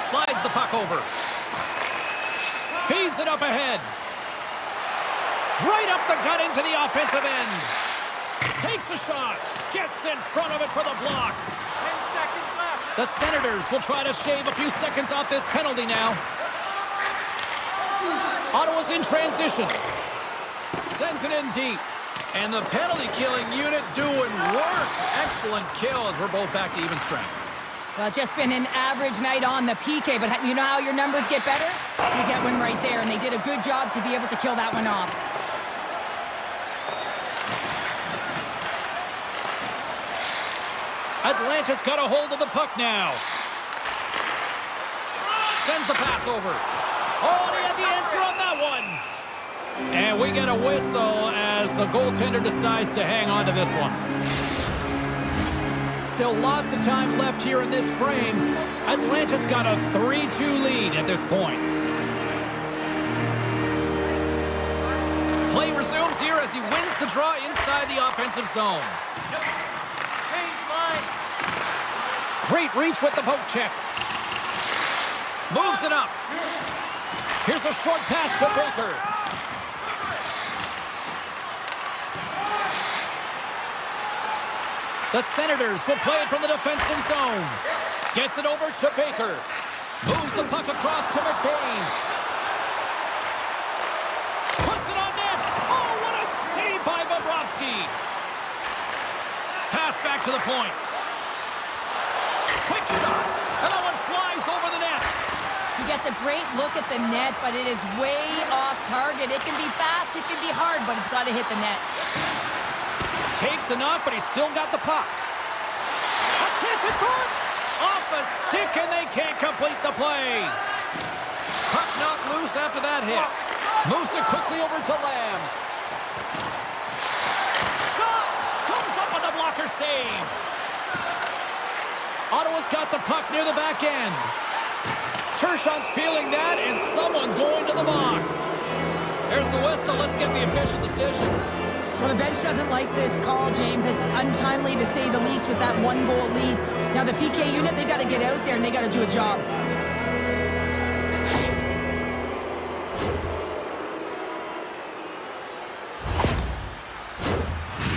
Slides the puck over. Feeds it up ahead. Right up the gut into the offensive end. Takes a shot. Gets in front of it for the block. 10 seconds left. The Senators will try to shave a few seconds off this penalty now. Ottawa's in transition. Sends it in deep. And the penalty-killing unit doing work. Excellent kill as we're both back to even strength. Well, it's just been an average night on the PK, but you know how your numbers get better? You get one right there, and they did a good job to be able to kill that one off. Atlanta's got a hold of the puck now. Sends the pass over. Oh, he had the answer on that one. And we get a whistle as the goaltender decides to hang on to this one. Still lots of time left here in this frame. Atlanta's got a 3-2 lead at this point. Play resumes here as he wins the draw inside the offensive zone. Change line. Great reach with the poke check. Moves it up. Here's a short pass to Baker. The Senators will play it from the defensive zone. Gets it over to Baker. Moves the puck across to McBain. Puts it on net. Oh, what a save by Bobrovsky. Pass back to the point. Quick shot. And that one flies over the net. He gets a great look at the net, but it is way off target. It can be fast, it can be hard, but it's got to hit the net. Takes the knock, but he's still got the puck. A chance in front. Off a stick, and they can't complete the play. Puck knocked loose after that hit. Moves it quickly over to Lamb. Shot! Comes up on the blocker save. Ottawa's got the puck near the back end. Tershon's feeling that, and someone's going to the box. There's the whistle. Let's get the official decision. Well, the bench doesn't like this call, James. It's untimely to say the least with that one-goal lead. Now, the PK unit, they got to get out there and they got to do a job.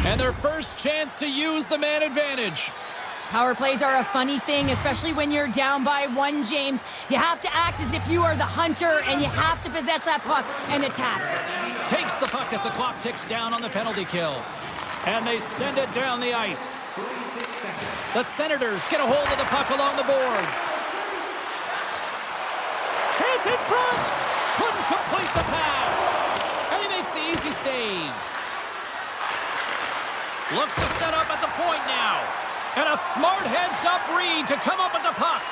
And their first chance to use the man advantage. Power plays are a funny thing, especially when you're down by one, James. You have to act as if you are the hunter, and you have to possess that puck and attack. Takes the puck as the clock ticks down on the penalty kill. And they send it down the ice. The Senators get a hold of the puck along the boards. Chance in front! Couldn't complete the pass. And he makes the easy save. Looks to set up at the point now. And a smart heads-up read to come up with the puck.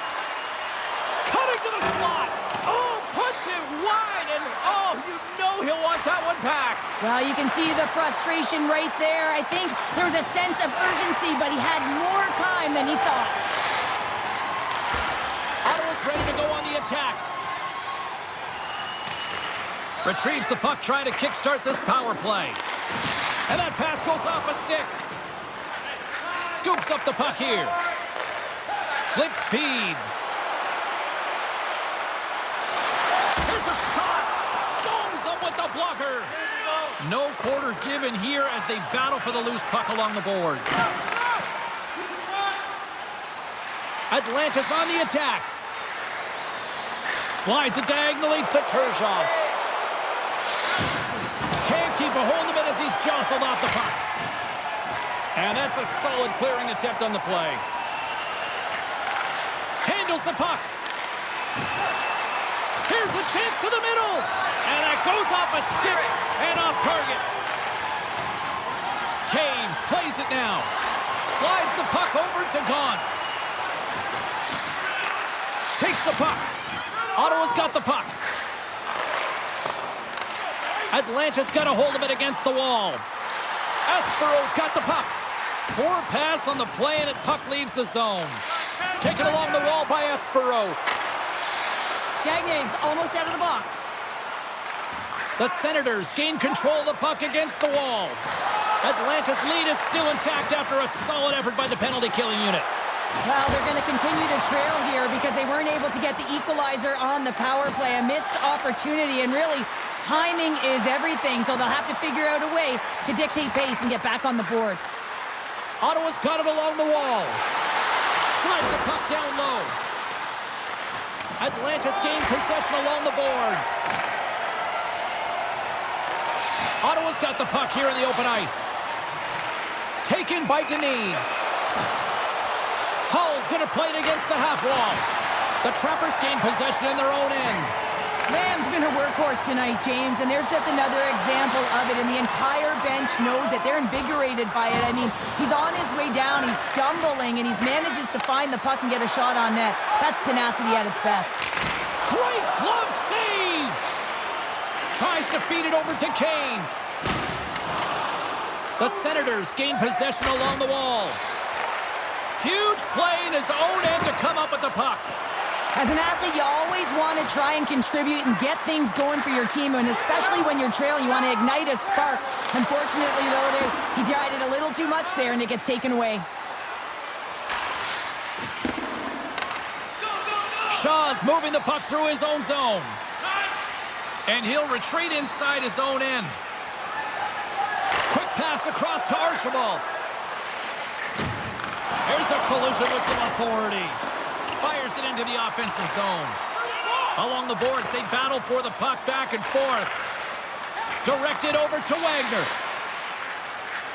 Cutting to the slot. Oh, puts it wide, and oh, you know he'll want that one back. Well, you can see the frustration right there. I think there was a sense of urgency, but he had more time than he thought. Ottawa's ready to go on the attack. Retrieves the puck, trying to kickstart this power play. And that pass goes off a stick. Scoops up the puck here. Slip feed. Here's a shot. Stones him with the blocker. No quarter given here as they battle for the loose puck along the boards. Atlantis on the attack. Slides it diagonally to Turgeon. Can't keep a hold of it as he's jostled off the puck. And that's a solid clearing attempt on the play. Handles the puck. Here's a chance to the middle. And that goes off a stick and off target. Taves plays it now. Slides the puck over to Gauntz. Takes the puck. Ottawa's got the puck. Atlanta's got a hold of it against the wall. Espero's got the puck. Poor pass on the play, and the puck leaves the zone. Taken along the wall by Espero. Gagne's almost out of the box. The Senators gain control of the puck against the wall. Atlanta's lead is still intact after a solid effort by the penalty-killing unit. Well, they're going to continue to trail here because they weren't able to get the equalizer on the power play. A missed opportunity, and really, timing is everything, so they'll have to figure out a way to dictate pace and get back on the board. Ottawa's got it along the wall. Slides the puck down low. Atlanta's gained possession along the boards. Ottawa's got the puck here in the open ice. Taken by Denis. Hull's going to play it against the half wall. The Trappers gain possession in their own end. Lamb's been a workhorse tonight, James, and there's just another example of it, and the entire bench knows that they're invigorated by it. I mean, he's on his way down, he's stumbling, and he manages to find the puck and get a shot on net. That's tenacity at its best. Great glove save! Tries to feed it over to Kane. The Senators gain possession along the wall. Huge play in his own end to come up with the puck. As an athlete, you always want to try and contribute and get things going for your team, and especially when you're trailing, you want to ignite a spark. Unfortunately, though, he tried it a little too much there, and it gets taken away. Shaw's moving the puck through his own zone. And he'll retreat inside his own end. Quick pass across to Archibald. There's a collision with some authority. Fires it into the offensive zone. Along the boards, they battle for the puck back and forth. Directed over to Wagner.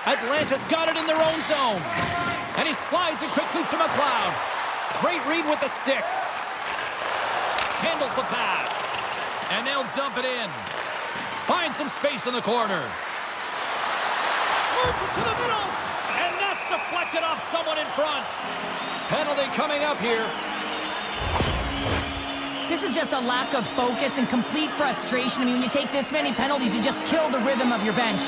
Atlanta's got it in their own zone. And he slides it quickly to McLeod. Great read with the stick. Handles the pass. And they'll dump it in. Finds some space in the corner. Moves it to the middle. And that's deflected off someone in front. Penalty coming up here. This is just a lack of focus and complete frustration. I mean, when you take this many penalties, you just kill the rhythm of your bench.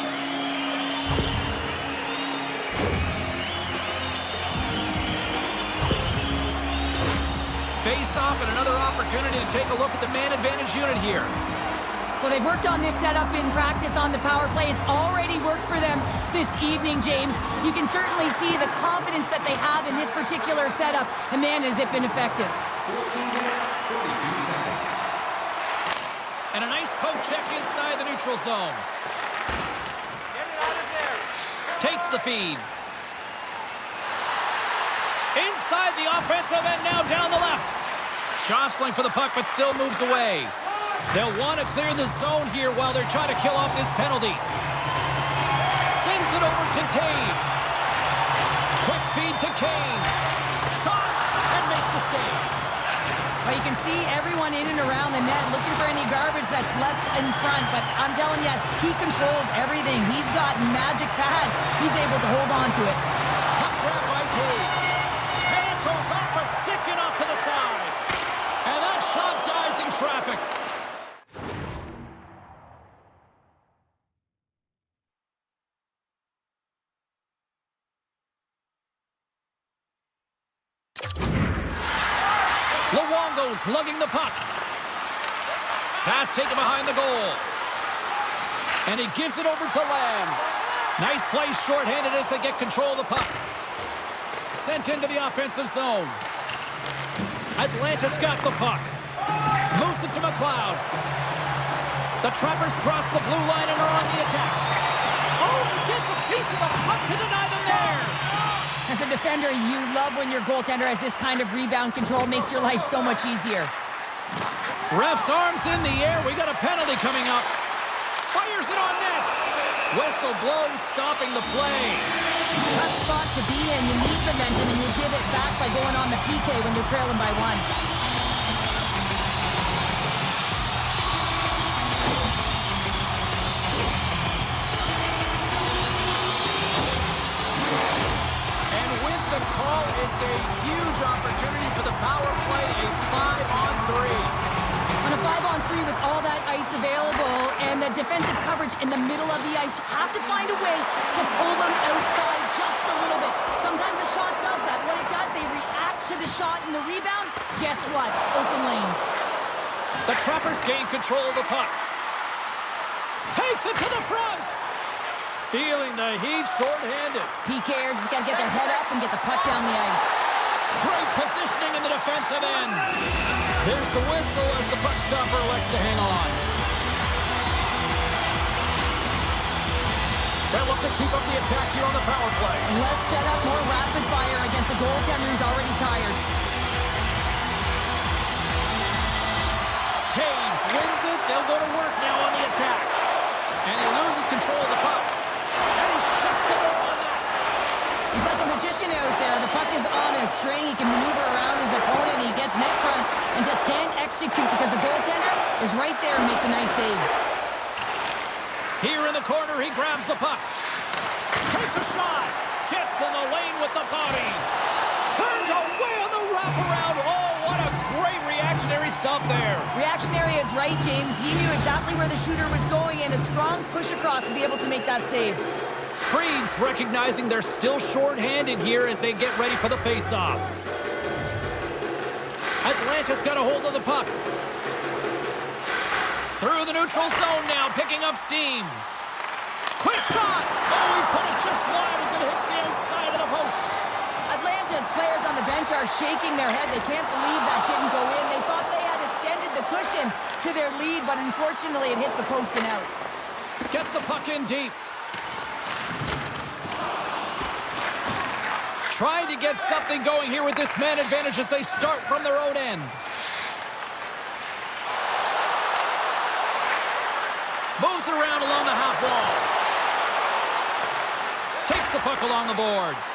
Face-off and another opportunity to take a look at the man advantage unit here. Well, they've worked on this setup in practice on the power play. It's already worked for them this evening, James. You can certainly see the confidence that they have in this particular setup, and man, has it been effective. 14 minutes, 42 seconds. And a nice poke check inside the neutral zone. Get it out of there. Takes the feed. Inside the offensive end, now down the left. Jostling for the puck, but still moves away. They'll want to clear the zone here while they're trying to kill off this penalty. Sends it over to Taves. Quick feed to Kane. Shot, and makes the save. Well, you can see everyone in and around the net looking for any garbage that's left in front, but I'm telling you, he controls everything. He's got magic pads. He's able to hold on to it. Puck grab by Taves. And it goes off a stick and off to the side. And that shot dies in traffic. goes, lugging the puck. Pass taken behind the goal. And he gives it over to Lamb. Nice play shorthanded as they get control of the puck. Sent into the offensive zone. Atlanta's got the puck. Moves it to McLeod. The Trappers cross the blue line and are on the attack. Oh, he gets a piece of the puck to deny them there. As a defender, you love when your goaltender has this kind of rebound control. Makes your life so much easier. Ref's arms in the air. We got a penalty coming up. Fires it on net. Whistle blown, stopping the play. Tough spot to be in. You need momentum, and you give it back by going on the PK when you're trailing by 1. Call, it's a huge opportunity for the power play, a 5-on-3. On a 5-on-3 with all that ice available and the defensive coverage in the middle of the ice, you have to find a way to pull them outside just a little bit. Sometimes a shot does that. What it does, they react to the shot and the rebound. Guess what? Open lanes. The Trappers gain control of the puck. Takes it to the front. Feeling the heat, short-handed. PKers just got to get their head up and get the puck down the ice. Great positioning in the defensive end. There's the whistle as the puck stopper elects to hang on. They'll look to keep up the attack here on the power play. Less setup, more rapid fire against a goaltender who's already tired. Taves wins it. They'll go to work now on the attack. And he loses control of the puck. And he shuts the door on that. He's like a magician out there. The puck is on his string. He can maneuver around his opponent. He gets net front and just can't execute because the goaltender is right there and makes a nice save. Here in the corner, he grabs the puck. Takes a shot. Gets in the lane with the body. Turns away on the wraparound. Oh, what a great reactionary stop there. Reactionary is right, James. He knew exactly where the shooter was going and a strong push across to be able to make that save. Freed's recognizing they're still short-handed here as they get ready for the face-off. Atlanta's got a hold of the puck. Through the neutral zone now, picking up steam. Quick shot! Oh, he put it just wide as it hits the outside of the post. Atlanta's players on the bench are shaking their head. They can't believe that didn't go in. They thought they had extended the cushion to their lead, but unfortunately it hits the post and out. Gets the puck in deep. Trying to get something going here with this man advantage as they start from their own end. Moves around along the half wall. Takes the puck along the boards.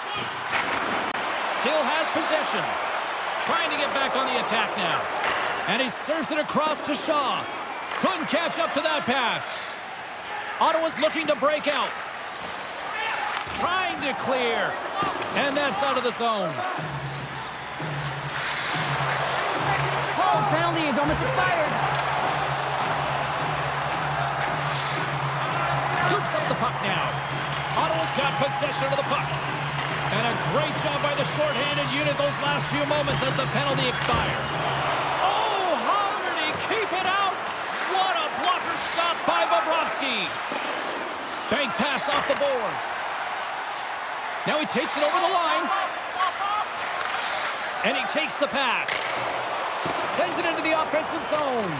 Still has possession. Trying to get back on the attack now. And he serves it across to Shaw. Couldn't catch up to that pass. Ottawa's looking to break out. Trying to clear. And that's out of the zone. Hall's penalty is almost expired. Scoops up the puck now. Ottawa's got possession of the puck. And a great job by the shorthanded unit those last few moments as the penalty expires. Oh, how did he keep it out? What a blocker stop by Bobrovsky. Bank pass off the boards. Now he takes it over the line. And he takes the pass. Sends it into the offensive zone.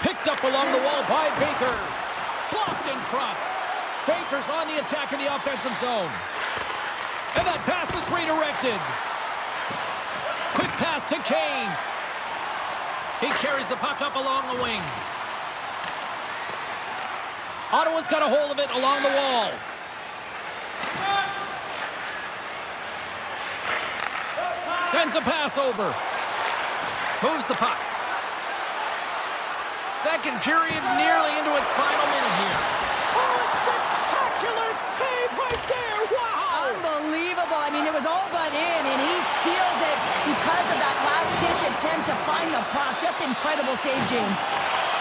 Picked up along the wall by Baker. Blocked in front. Baker's on the attack in the offensive zone. And that pass is redirected. Quick pass to Kane. He carries the puck up along the wing. Ottawa's got a hold of it along the wall. Sends a pass over. Moves the puck. Second period nearly into its final minute here. Oh, a spectacular save right there. Wow. Unbelievable. I mean, it was all but in, and he steals it because of that last-ditch attempt to find the puck. Just incredible save, James.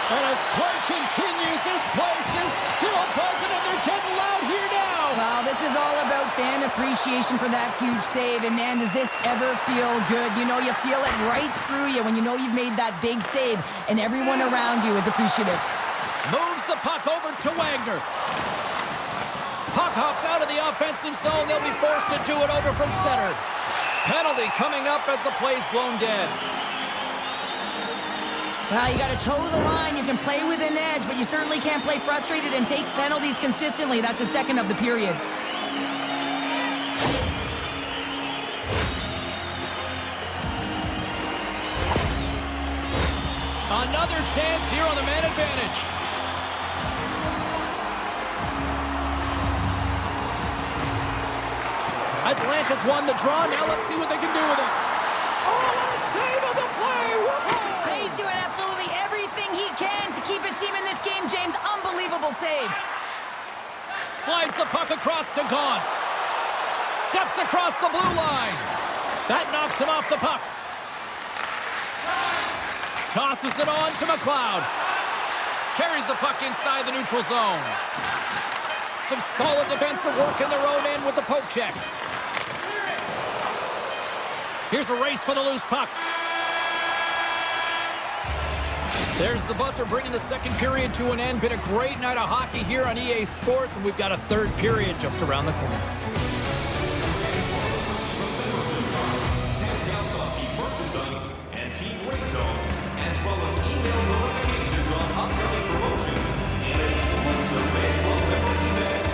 And as play continues, this place is still buzzing, and they're getting loud here now. Well, this is all about fan appreciation for that huge save. And man, does this ever feel good? You know, you feel it right through you when you know you've made that big save and everyone around you is appreciative. Moves the puck over to Wagner. Puck hops out of the offensive zone. They'll be forced to do it over from center. Penalty coming up as the play's blown dead. Well, you got to toe the line. You can play with an edge, but you certainly can't play frustrated and take penalties consistently. That's the second of the period. Another chance here on the man advantage. Atlanta's won the draw. Now let's see what they can do with it. Oh, what a save of the play! Whoa! He's doing absolutely everything he can to keep his team in this game, James. Unbelievable save. Slides the puck across to Gauntz. Steps across the blue line. That knocks him off the puck. Tosses it on to McLeod. Carries the puck inside the neutral zone. Some solid defensive work in their own end with the poke check. Here's a race for the loose puck. There's the buzzer bringing the second period to an end. Been a great night of hockey here on EA Sports, and we've got a third period just around the corner. Discounts on team merchandise and team ringtones, as well as email notifications on upcoming promotions and exclusive fan club member events.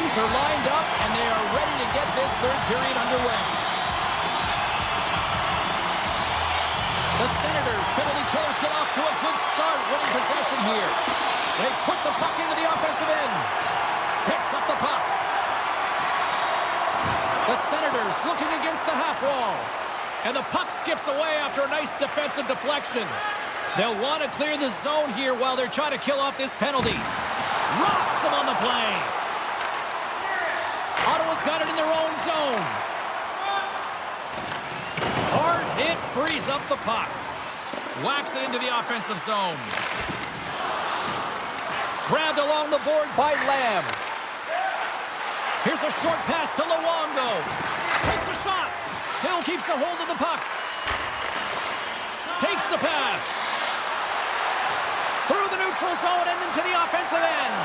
teams are lined up, and they are ready to get this third period underway. The Senators, penalty killers, get off to a good start, winning possession here. They put the puck into the offensive end. Picks up the puck. The Senators looking against the half wall. And the puck skips away after a nice defensive deflection. They'll want to clear the zone here while they're trying to kill off this penalty. Rocks them on the play. Ottawa's got it in their own zone. Hard hit frees up the puck. Whacks it into the offensive zone. Grabbed along the boards by Lamb. Here's a short pass to Luongo. Takes a shot. Still keeps a hold of the puck. Takes the pass. Through the neutral zone and into the offensive end.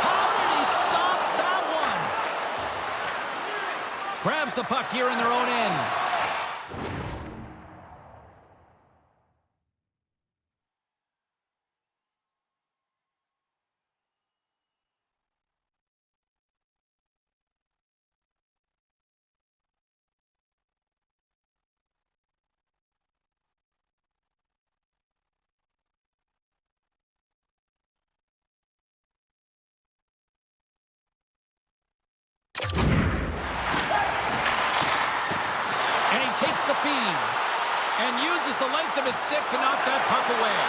How did he stop that one? Grabs the puck here in their own end. Takes the feed and uses the length of his stick to knock that puck away.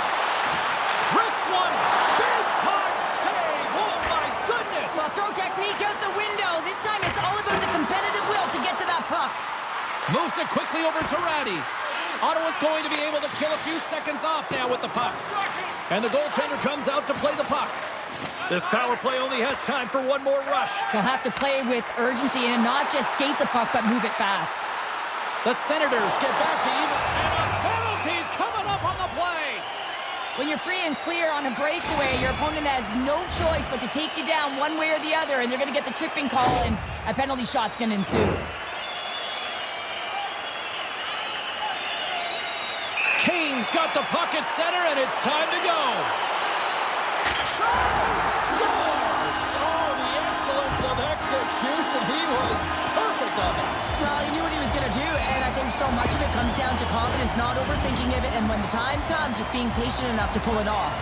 Wrist one, big time save. Oh my goodness! Well, throw technique out the window. This time it's all about the competitive will to get to that puck. Moves it quickly over to Ratty. Ottawa's going to be able to kill a few seconds off now with the puck. And the goaltender comes out to play the puck. This power play only has time for one more rush. They'll have to play with urgency and not just skate the puck, but move it fast. The Senators get back to even, and a penalty's coming up on the play. When you're free and clear on a breakaway, your opponent has no choice but to take you down one way or the other, and they're going to get the tripping call, and a penalty shot's going to ensue. Kane's got the puck at center, and it's time to go. Scores! Oh, the excellence of execution. He was perfect on that. Well, he knew what he was going to do, and I think so much of it comes down to confidence, not overthinking of it, and when the time comes, just being patient enough to pull it off.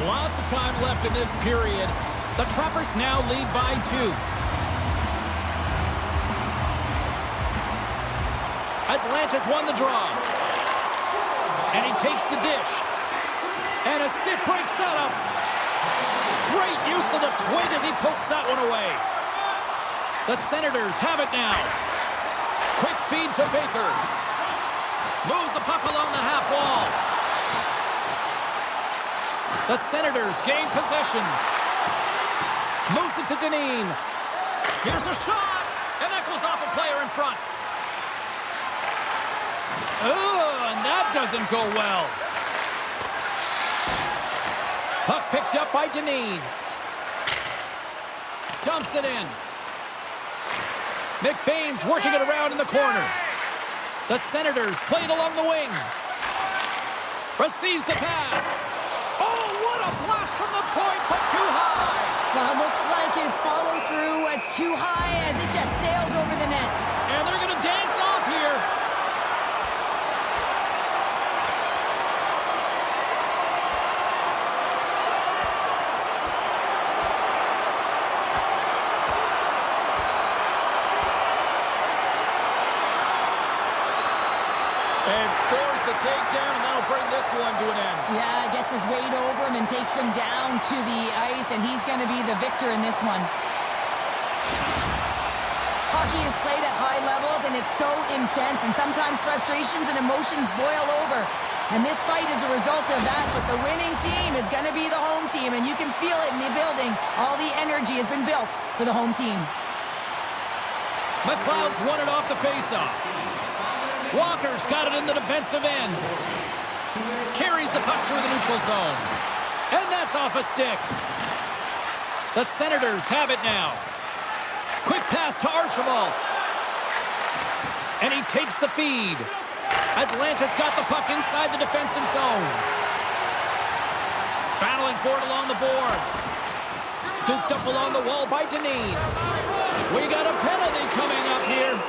Lots of time left in this period. The Trappers now lead by 2. Atlanta's won the draw. And he takes the dish. And a stick breaks that up. Great use of the twig as he pokes that one away. The Senators have it now. Quick feed to Baker. Moves the puck along the half wall. The Senators gain possession. Moves it to Dineen. Here's a shot. And that goes off a player in front. Oh, and that doesn't go well. Puck picked up by Dineen. Dumps it in. McBain's working it around in the corner. The Senators played along the wing. Receives the pass. Oh, what a blast from the point, but too high. Well, it looks like his follow-through was too high as it just sails over the net. And they're going to dance off here. And scores the takedown, and that'll bring this one to an end. Yeah, gets his weight over him and takes him down to the ice, and he's going to be the victor in this one. Hockey is played at high levels, and it's so intense, and sometimes frustrations and emotions boil over. And this fight is a result of that, but the winning team is going to be the home team, and you can feel it in the building. All the energy has been built for the home team. McLeod's won it off the faceoff. Walker's got it in the defensive end. Carries the puck through the neutral zone. And that's off a stick. The Senators have it now. Quick pass to Archibald. And he takes the feed. Atlanta's got the puck inside the defensive zone. Battling for it along the boards. Scooped up along the wall by Deneen. We got a penalty coming up here.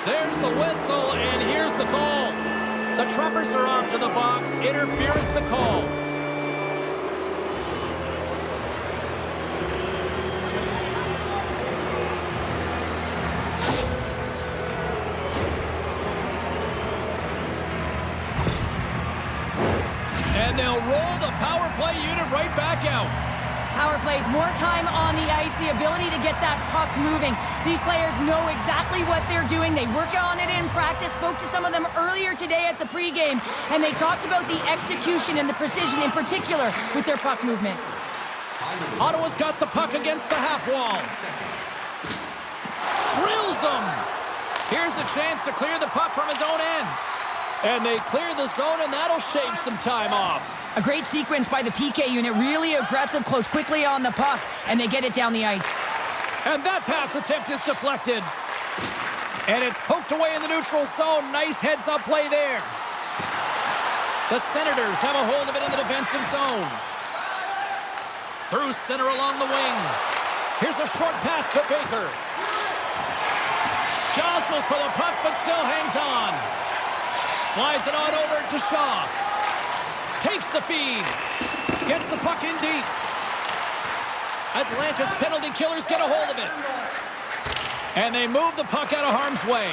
There's the whistle, and here's the call. The Trappers are off to the box. Interference the call. And they'll roll the power play unit right back out. Power plays, more time on the ice, the ability to get that puck moving. These players know exactly what they're doing. They work on it in practice. Spoke to some of them earlier today at the pregame, and they talked about the execution and the precision in particular with their puck movement. Ottawa's got the puck against the half wall. Drills them. Here's a chance to clear the puck from his own end. And they clear the zone, and that'll shave some time off. A great sequence by the PK unit, really aggressive, close quickly on the puck, and they get it down the ice. And that pass attempt is deflected. And it's poked away in the neutral zone. Nice heads-up play there. The Senators have a hold of it in the defensive zone. Through center along the wing. Here's a short pass to Baker. Jostles for the puck, but still hangs on. Slides it on over to Shaw. Takes the feed. Gets the puck in deep. Atlanta's penalty killers get a hold of it. And they move the puck out of harm's way.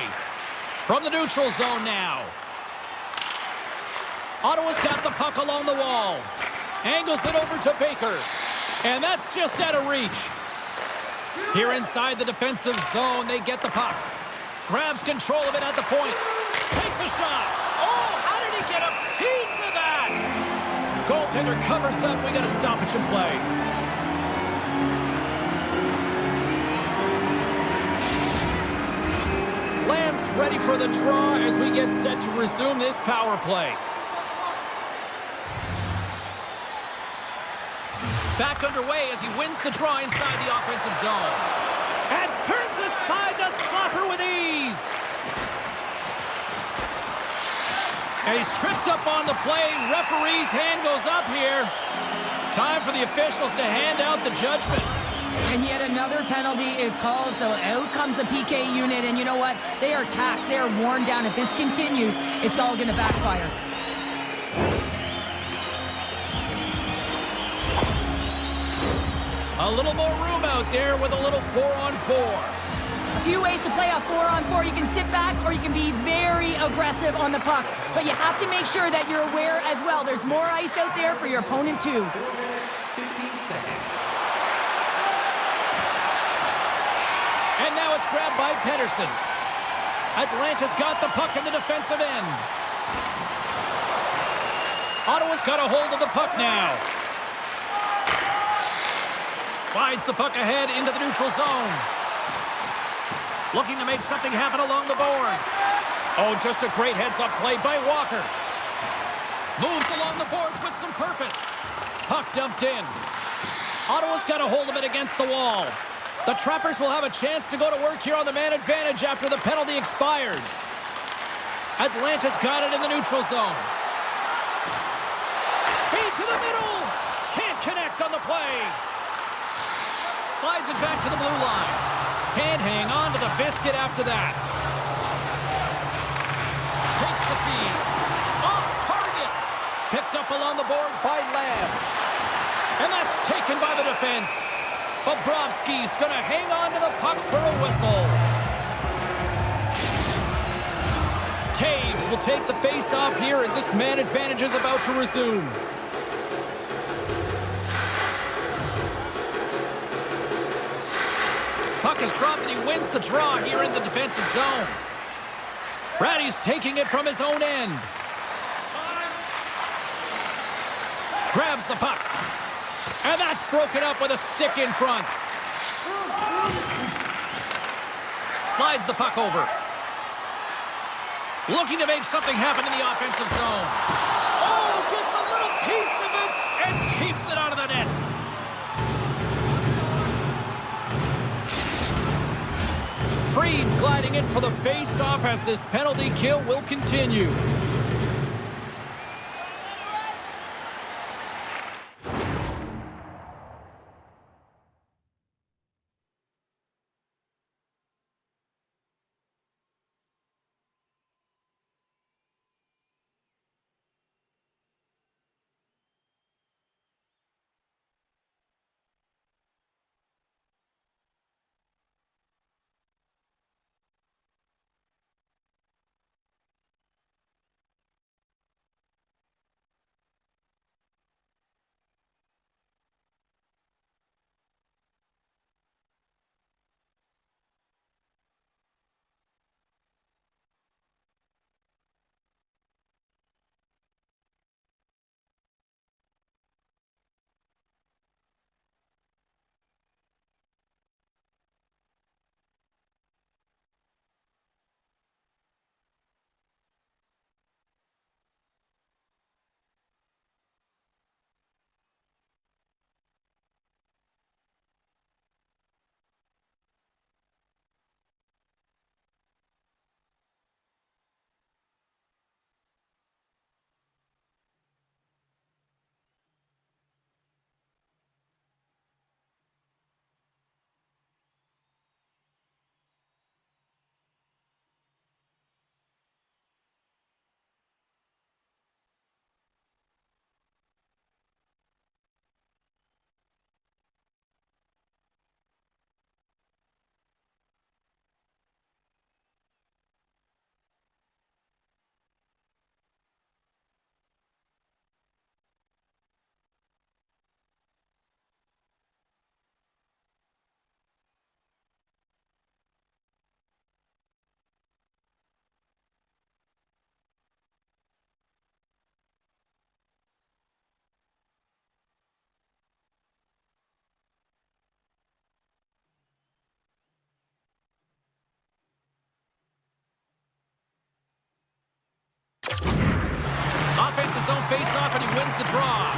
From the neutral zone now. Ottawa's got the puck along the wall. Angles it over to Baker. And that's just out of reach. Here inside the defensive zone, they get the puck. Grabs control of it at the point. Takes a shot. Oh, how did he get a piece of that? Goaltender covers up. We got a stoppage in play. Lamb's ready for the draw as we get set to resume this power play. Back underway as he wins the draw inside the offensive zone. And turns aside the slapper with ease. And he's tripped up on the play. Referee's hand goes up here. Time for the officials to hand out the judgment. And yet another penalty is called, so out comes the PK unit, and you know what? They are taxed. They are worn down. If this continues, it's all going to backfire. A little more room out there with a little 4-on-4. A few ways to play a 4-on-4. You can sit back or you can be very aggressive on the puck. But you have to make sure that you're aware as well. There's more ice out there for your opponent too. 15 seconds. And now it's grabbed by Pedersen. Atlanta's got the puck in the defensive end. Ottawa's got a hold of the puck now. Slides the puck ahead into the neutral zone. Looking to make something happen along the boards. Oh, just a great heads-up play by Walker. Moves along the boards with some purpose. Puck dumped in. Ottawa's got a hold of it against the wall. The Trappers will have a chance to go to work here on the man advantage after the penalty expired. Atlanta's got it in the neutral zone. Feed to the middle. Can't connect on the play. Slides it back to the blue line. Can't hang on to the biscuit after that. Takes the feed. Off target. Picked up along the boards by Lamb. And that's taken by the defense. Bobrovsky's going to hang on to the puck for a whistle. Taves will take the face-off here as this man advantage is about to resume. Puck is dropped and he wins the draw here in the defensive zone. Brady's taking it from his own end. Grabs the puck. And that's broken up with a stick in front. Slides the puck over. Looking to make something happen in the offensive zone. Oh, gets a little piece of it and keeps it out of the net. Freed's gliding in for the face-off as this penalty kill will continue. comes the draw.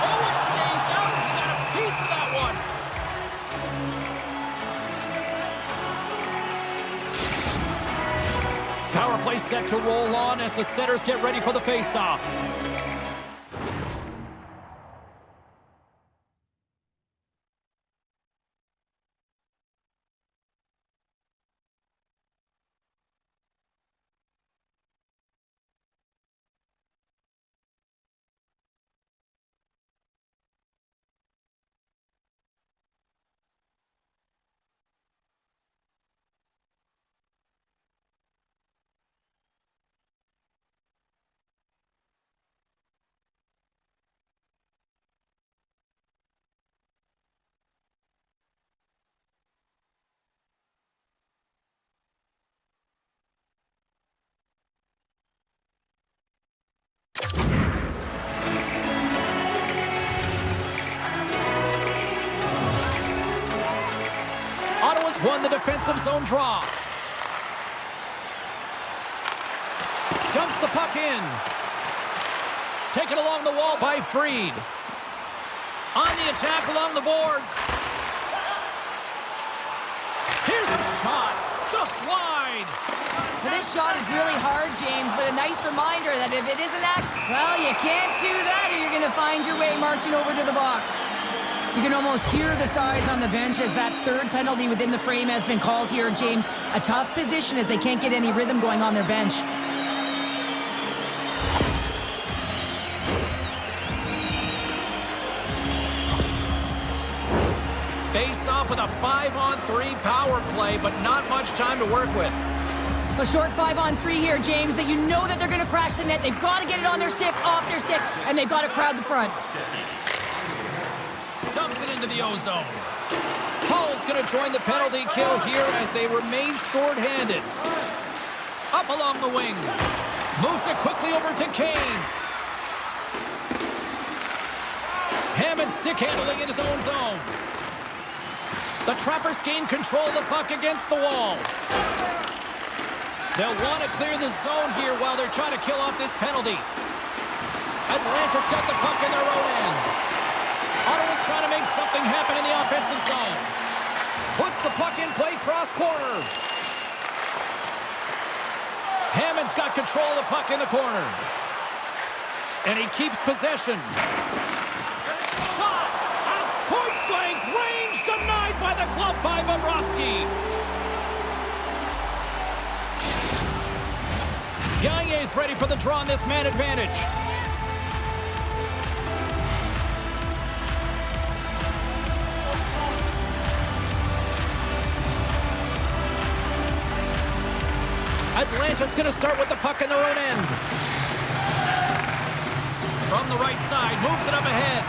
Oh, it stays out. He got a piece of that one. Power play set to roll on as the Senators get ready for the face-off. Ottawa's won the defensive zone draw. Dumps the puck in. Taken along the wall by Fried. On the attack along the boards. Here's a shot. Just wide. So this shot is really hard, James, but a nice reminder that if it isn't that, well, you can't do that or you're going to find your way marching over to the box. You can almost hear the sighs on the bench as that third penalty within the frame has been called here, James. A tough position as they can't get any rhythm going on their bench. Face off with a 5-on-3 power play, but not much time to work with. A short 5-on-3 here, James, that you know that they're going to crash the net. They've got to get it on their stick, off their stick, and they've got to crowd the front. Dumps it into the ozone. Hull's going to join the penalty kill here as they remain short-handed. Up along the wing. Moves it quickly over to Kane. Hammond stick handling in his own zone. The Trappers gain control of the puck against the wall. They'll want to clear the zone here while they're trying to kill off this penalty. Atlanta's got the puck in their own end. Ottawa's trying to make something happen in the offensive zone. Puts the puck in play cross corner. Hammond's got control of the puck in the corner. And he keeps possession. Shot at point-blank range, denied by the glove by Bobrovsky. Gagne's ready for the draw on this man advantage. Atlanta's going to start with the puck in their own end. From the right side, moves it up ahead.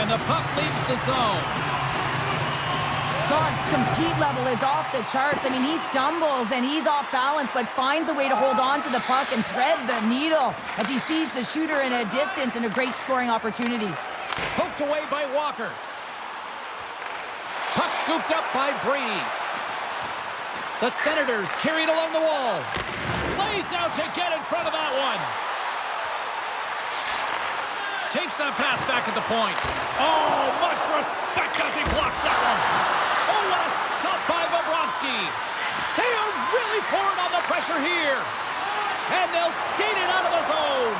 And the puck leaves the zone. God's compete level is off the charts. I mean, he stumbles and he's off balance, but finds a way to hold on to the puck and thread the needle as he sees the shooter in a distance and a great scoring opportunity. Poked away by Walker. Puck scooped up by Brady. The Senators carried along the wall. Lays out to get in front of that one. Takes that pass back at the point. Oh, much respect as he blocks that one. Oh, what a stop by Bobrovsky. They are really pouring on the pressure here. And they'll skate it out of the zone.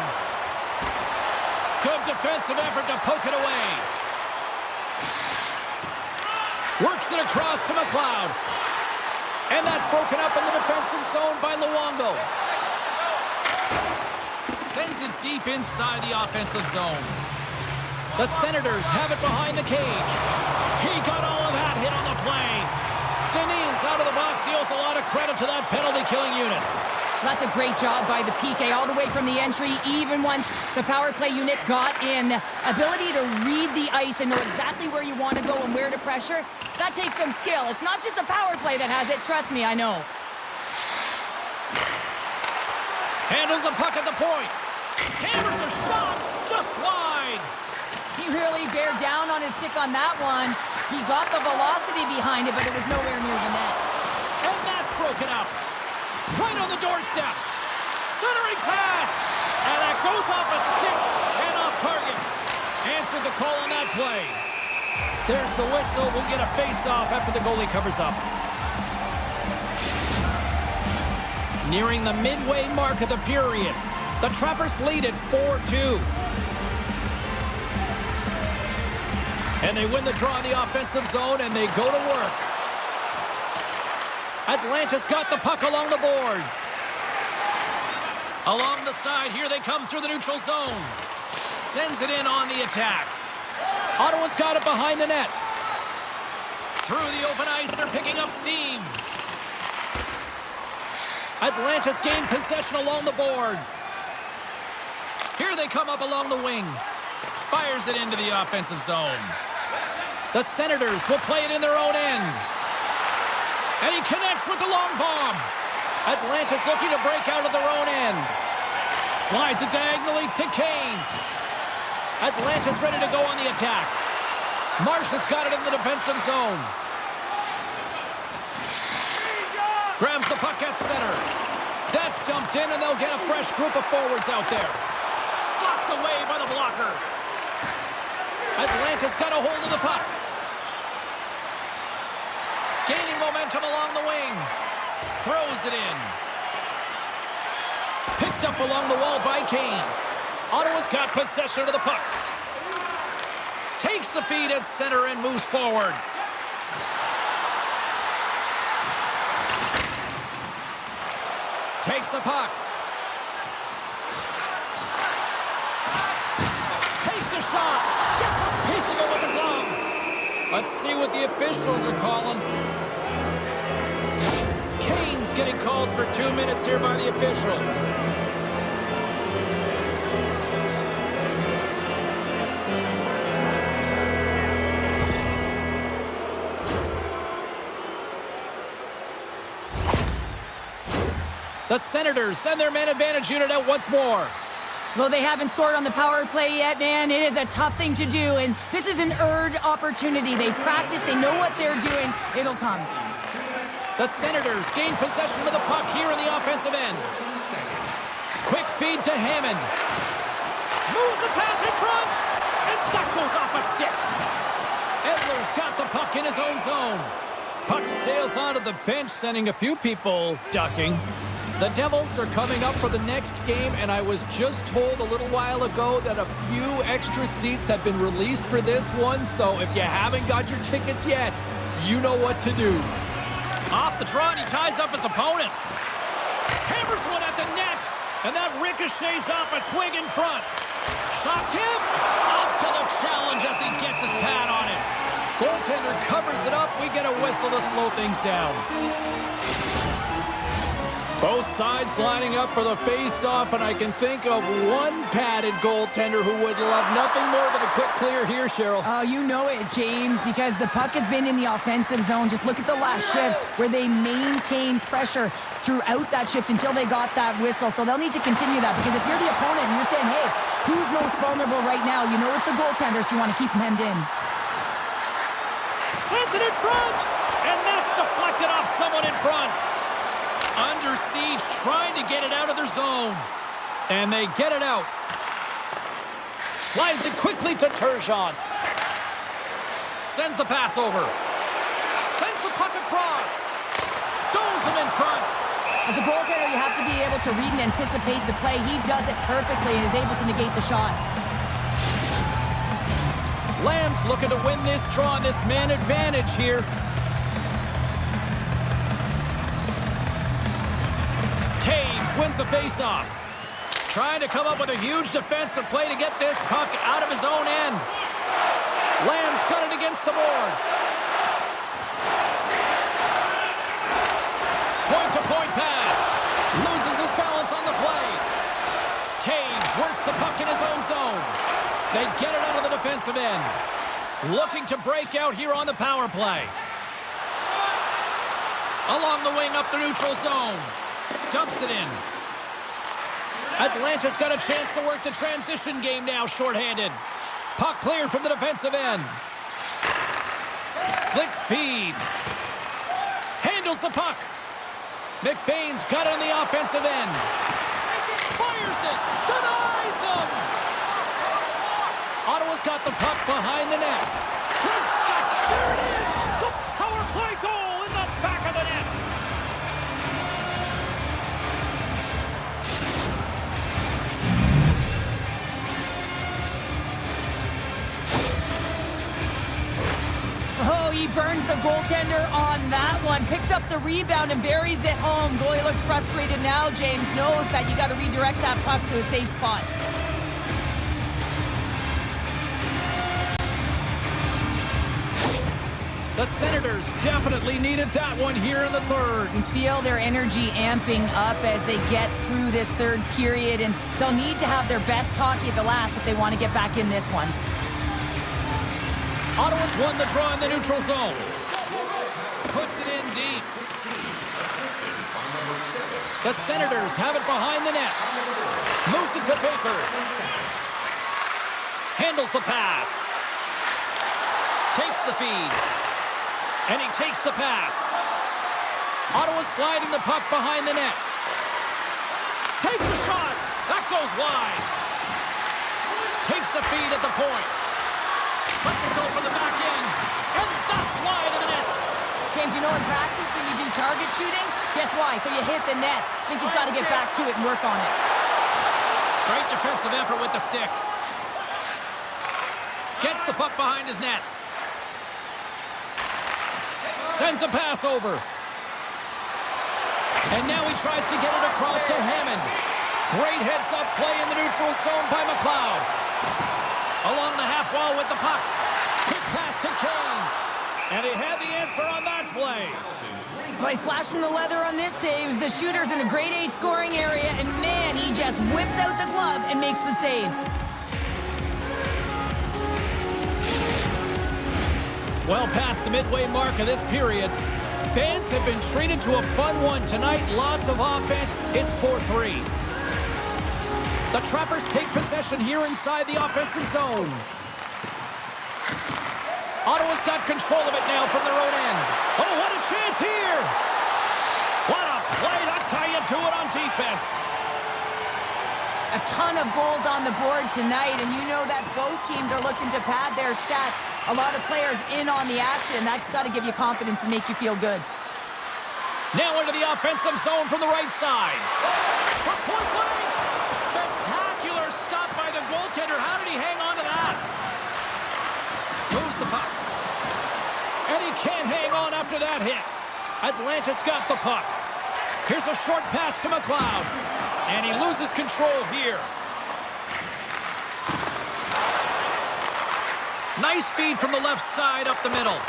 Good defensive effort to poke it away. Works it across to McLeod. And that's broken up in the defensive zone by Luongo. Sends it deep inside the offensive zone. The Senators have it behind the cage. He got all of that hit on the play. Dineen's out of the box. He owes a lot of credit to that penalty-killing unit. That's a great job by the PK all the way from the entry, even once the power play unit got in. Ability to read the ice and know exactly where you want to go and where to pressure. That takes some skill. It's not just the power play that has it. Trust me, I know. Handles the puck at the point. Hammers a shot just wide. He really bared down on his stick on that one. He got the velocity behind it, but it was nowhere near the net. And that's broken up. Right on the doorstep. Centering pass! And that goes off a stick and off target. Answered the call on that play. There's the whistle. We'll get a face-off after the goalie covers up. Nearing the midway mark of the period. The Trappers lead at 4-2. And they win the draw in the offensive zone, and they go to work. Atlanta's got the puck along the boards. Along the side, here they come through the neutral zone. Sends it in on the attack. Ottawa's got it behind the net. Through the open ice, they're picking up steam. Atlanta's gained possession along the boards. Here they come up along the wing. Fires it into the offensive zone. The Senators will play it in their own end. And he connects with the long bomb. Atlanta's looking to break out of their own end. Slides it diagonally to Kane. Atlanta's ready to go on the attack. Marsh has got it in the defensive zone. Grabs the puck at center. That's dumped in, and they'll get a fresh group of forwards out there. Slopped away by the blocker. Atlanta's got a hold of the puck. Gaining momentum along the wing. Throws it in. Picked up along the wall by Kane. Ottawa's got possession of the puck. Takes the feed at center and moves forward. Takes the puck. Takes a shot. Gets a piece of it with the glove. Let's see what the officials are calling. Kane's getting called for 2 minutes here by the officials. The Senators send their man advantage unit out once more. Though they haven't scored on the power play yet, man, it is a tough thing to do, and this is an earned opportunity. They practice, they know what they're doing. It'll come. The Senators gain possession of the puck here in the offensive end. Quick feed to Hammond. Moves the pass in front, and that goes off a stick. Edler's got the puck in his own zone. Puck sails onto the bench, sending a few people ducking. The Devils are coming up for the next game, and I was just told a little while ago that a few extra seats have been released for this one, so if you haven't got your tickets yet, you know what to do. Off the draw, and he ties up his opponent. Hammers one at the net, and that ricochets off a twig in front. Shot tipped, up to the challenge as he gets his pad on it. Goaltender covers it up. We get a whistle to slow things down. Both sides lining up for the face-off, and I can think of one padded goaltender who would love nothing more than a quick clear here, Cheryl. Oh, you know it, James, because the puck has been in the offensive zone. Just look at the last shift where they maintained pressure throughout that shift until they got that whistle. So they'll need to continue that, because if you're the opponent and you're saying, hey, who's most vulnerable right now? You know it's the goaltender, so you want to keep them hemmed in. Sends it in front, and that's deflected off someone in front. Under siege, trying to get it out of their zone. And they get it out. Slides it quickly to Turgeon. Sends the pass over. Sends the puck across. Stones him in front. As a goaltender, you have to be able to read and anticipate the play. He does it perfectly and is able to negate the shot. Lamb's looking to win this draw, this man advantage here. Taves wins the faceoff. Trying to come up with a huge defensive play to get this puck out of his own end. Lamb's got it against the boards. Point-to-point pass. Loses his balance on the play. Taves works the puck in his own zone. They get it out of the defensive end. Looking to break out here on the power play. Along the wing up the neutral zone. Dumps it in. Atlanta's got a chance to work the transition game now, shorthanded. Puck cleared from the defensive end. Slick feed. Handles the puck. McBain's got it on the offensive end. Fires it! Denies him! Ottawa's got the puck behind the net. Great stop! There it is! The power play goal in the back of the net! Oh, he burns the goaltender on that one. Picks up the rebound and buries it home. Goalie looks frustrated now. James knows that you got to redirect that puck to a safe spot. The Senators definitely needed that one here in the third. You feel their energy amping up as they get through this third period, and they'll need to have their best hockey at the last if they want to get back in this one. Ottawa's won the draw in the neutral zone. Puts it in deep. The Senators have it behind the net. Moves it to Baker. Handles the pass. Takes the feed. And he takes the pass. Ottawa's sliding the puck behind the net. Takes a shot. That goes wide. Takes the feed at the point. Lets it go from the back end. And that's wide of the net. James, you know in practice when you do target shooting, guess why? So you hit the net. I think he's got to get back to it and work on it. Great defensive effort with the stick. Gets the puck behind his net. Sends a pass over. And now he tries to get it across to Hammond. Great heads-up play in the neutral zone by McLeod. Along the half wall with the puck. Quick pass to Kane. And he had the answer on that play. Well, he's flashing the leather on this save. The shooter's in a grade A scoring area, and man, he just whips out the glove and makes the save. Well past the midway mark of this period, fans have been treated to a fun one tonight. Lots of offense. It's 4-3. The Trappers take possession here inside the offensive zone. Ottawa's got control of it now from their own end. Oh, what a chance here! What a play! That's how you do it on defense. A ton of goals on the board tonight, and you know that both teams are looking to pad their stats. A lot of players in on the action. That's got to give you confidence and make you feel good. Now into the offensive zone from the right side. From point blank! Spectacular stop by the goaltender. How did he hang on to that? Moves the puck. And he can't hang on after that hit. Atlanta's got the puck. Here's a short pass to McLeod. And he loses control here. Nice feed from the left side up the middle.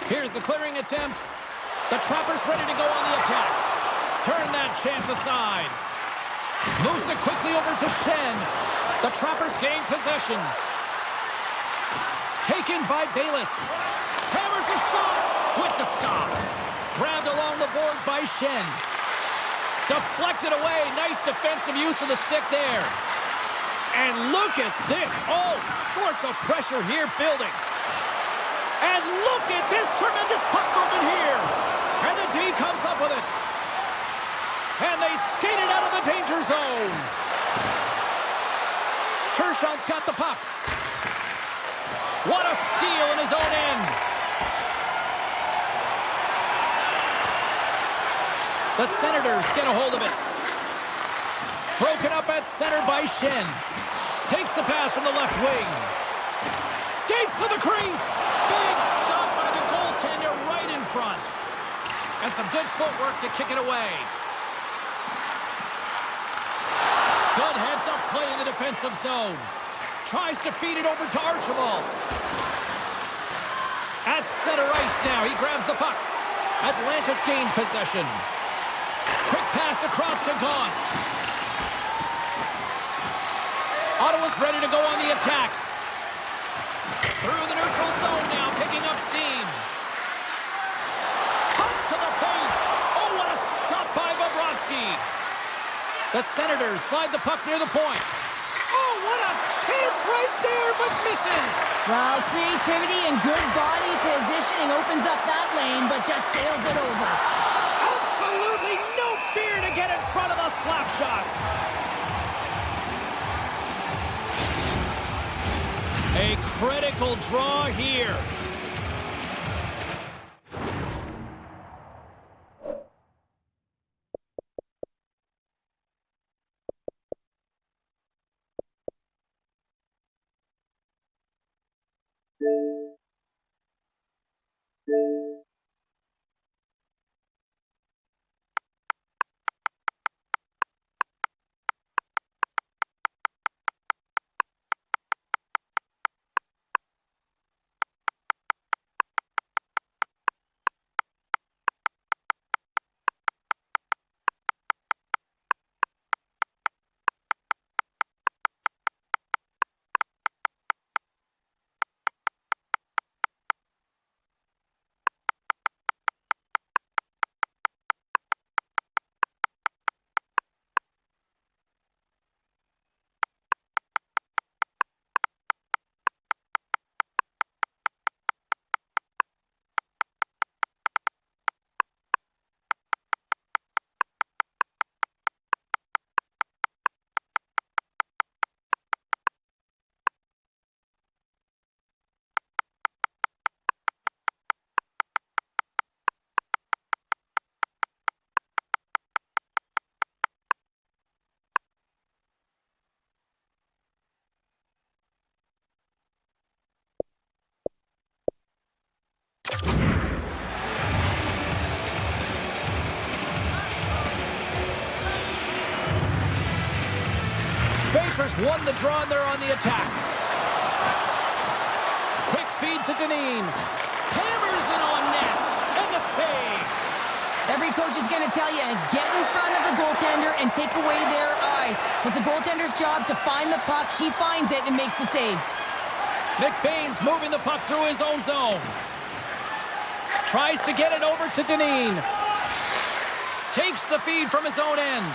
Here's the clearing attempt. The Trappers ready to go on the attack. Turn that chance aside. Moves it quickly over to Shen. The Trappers gain possession. Taken by Bayless. Hammers a shot with the stop. Grabbed along the boards by Shen. Deflected away. Nice defensive use of the stick there. And look at this. All sorts of pressure here building. And look at this tremendous puck movement here. And the D comes up with it. And they skate it out of the danger zone. Tershon's got the puck. What a steal in his own end. The Senators get a hold of it. Broken up at center by Shen. Takes the pass from the left wing. Skates to the crease. Big stop by the goaltender right in front. And some good footwork to kick it away. Good heads-up play in the defensive zone. Tries to feed it over to Archibald. At center ice now. He grabs the puck. Atlanta's gained possession. Quick pass across to Gaunce. Ottawa's ready to go on the attack. Through the neutral zone now, picking up steam. Cuts to the paint. Oh, what a stop by Bobrovsky. The Senators slide the puck near the point. Oh, what a chance right there, but misses. Well, creativity and good body positioning opens up that lane, but just sails it over. Absolutely no fear to get in front of the slap shot. A critical draw here. Bakers won the draw and they're on the attack. Quick feed to Dineen. Hammers it on net. And the save. Every coach is going to tell you, get in front of the goaltender and take away their eyes. It's the goaltender's job to find the puck. He finds it and makes the save. Nick Baines moving the puck through his own zone. Tries to get it over to Dineen. Takes the feed from his own end.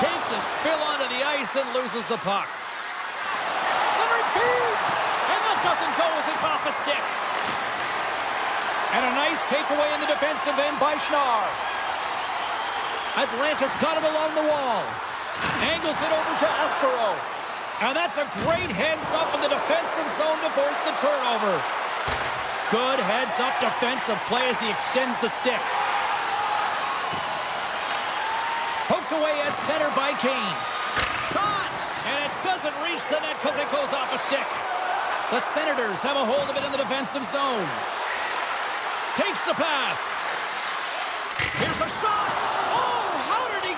Takes a spill onto the ice and loses the puck. Centering feed! And that doesn't go as it's off a stick. And a nice takeaway in the defensive end by Schnarr. Atlanta's got him along the wall. Angles it over to Espero. And that's a great heads-up in the defensive zone to force the turnover. Good heads-up defensive play as he extends the stick. Poked away at center by Kane. Shot! And it doesn't reach the net because it goes off a stick. The Senators have a hold of it in the defensive zone. Takes the pass. Here's a shot. Oh, how did he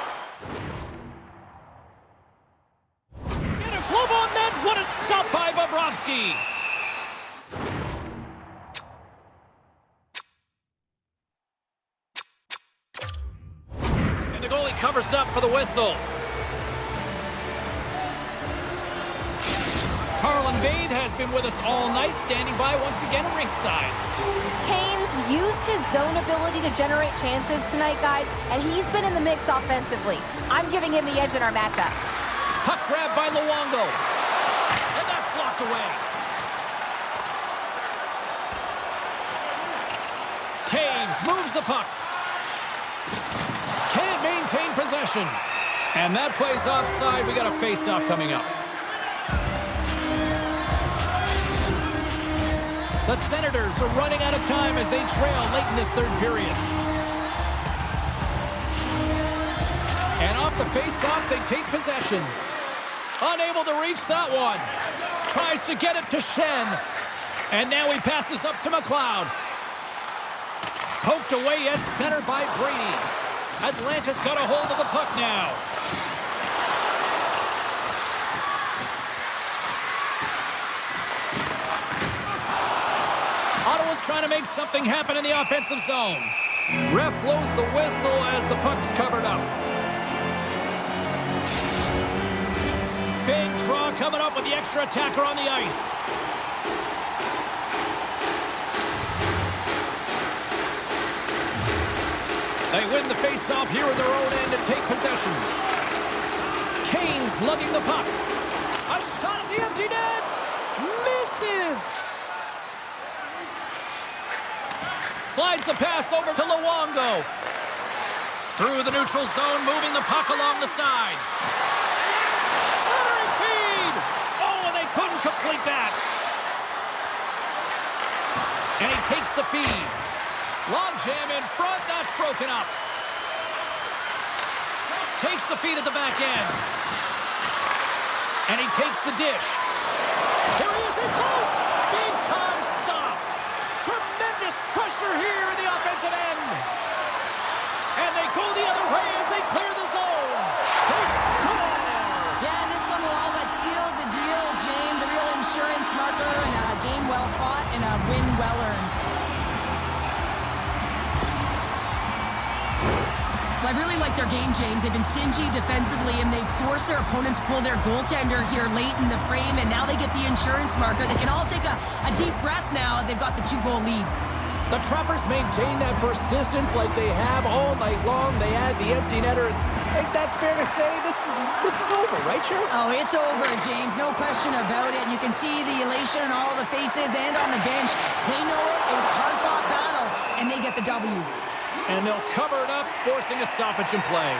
get a glove on that? What a stop by Bobrovsky. And the goalie covers up for the whistle. Carlin Bade has been with us all night, standing by once again ringside. Kane's used his zone ability to generate chances tonight, guys, and he's been in the mix offensively. I'm giving him the edge in our matchup. Puck grabbed by Luongo. And that's blocked away. Taves moves the puck. Can't maintain possession. And that plays offside. We got a face-off coming up. The Senators are running out of time as they trail late in this third period. And off the face-off, they take possession. Unable to reach that one. Tries to get it to Shen. And now he passes up to McLeod. Poked away at center by Brady. Atlanta's got a hold of the puck now. Ottawa's trying to make something happen in the offensive zone. Ref blows the whistle as the puck's covered up. Big draw coming up with the extra attacker on the ice. They win the face-off here in their own end and take possession. Kane's lugging the puck. A shot at the empty net. Misses. Slides the pass over to Luongo. Through the neutral zone, moving the puck along the side. Centering feed! Oh, and they couldn't complete that. And he takes the feed. Long jam in front. That's broken up. Takes the feed at the back end. And he takes the dish. Here he is in close. Big time stop. Tremendous pressure here in the offensive end. And they go the other way as they clear the zone. They score! Yeah, and this one will all but seal the deal, James. A real insurance marker and a game well fought and a win well earned. Well, I really like their game, James. They've been stingy defensively, and they've forced their opponent to pull their goaltender here late in the frame, and now they get the insurance marker. They can all take a deep breath now. They've got the 2-goal lead. The Trappers maintain that persistence like they have all night long. They add the empty netter. I think that's fair to say. This is over, right, Cheryl? Oh, it's over, James. No question about it. You can see the elation on all the faces and on the bench. They know it. It was a hard-fought battle, and they get the W. And they'll cover it up, forcing a stoppage in play.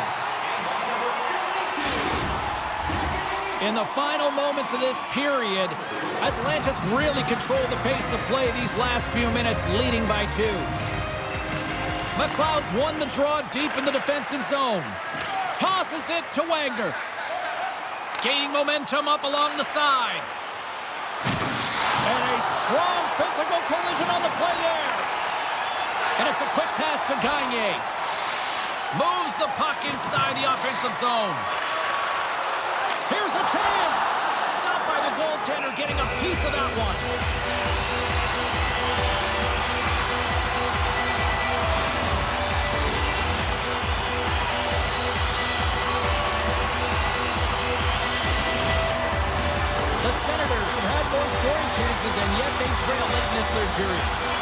In the final moments of this period, Atlanta's really controlled the pace of play these last few minutes, leading by 2. McLeod's won the draw deep in the defensive zone. Tosses it to Wagner. Gaining momentum up along the side. And a strong physical collision on the play there. And it's a quick pass to Gagne. Moves the puck inside the offensive zone. Here's a chance. Stopped by the goaltender, getting a piece of that one. The Senators have had more scoring chances, and yet they trail late in this third period.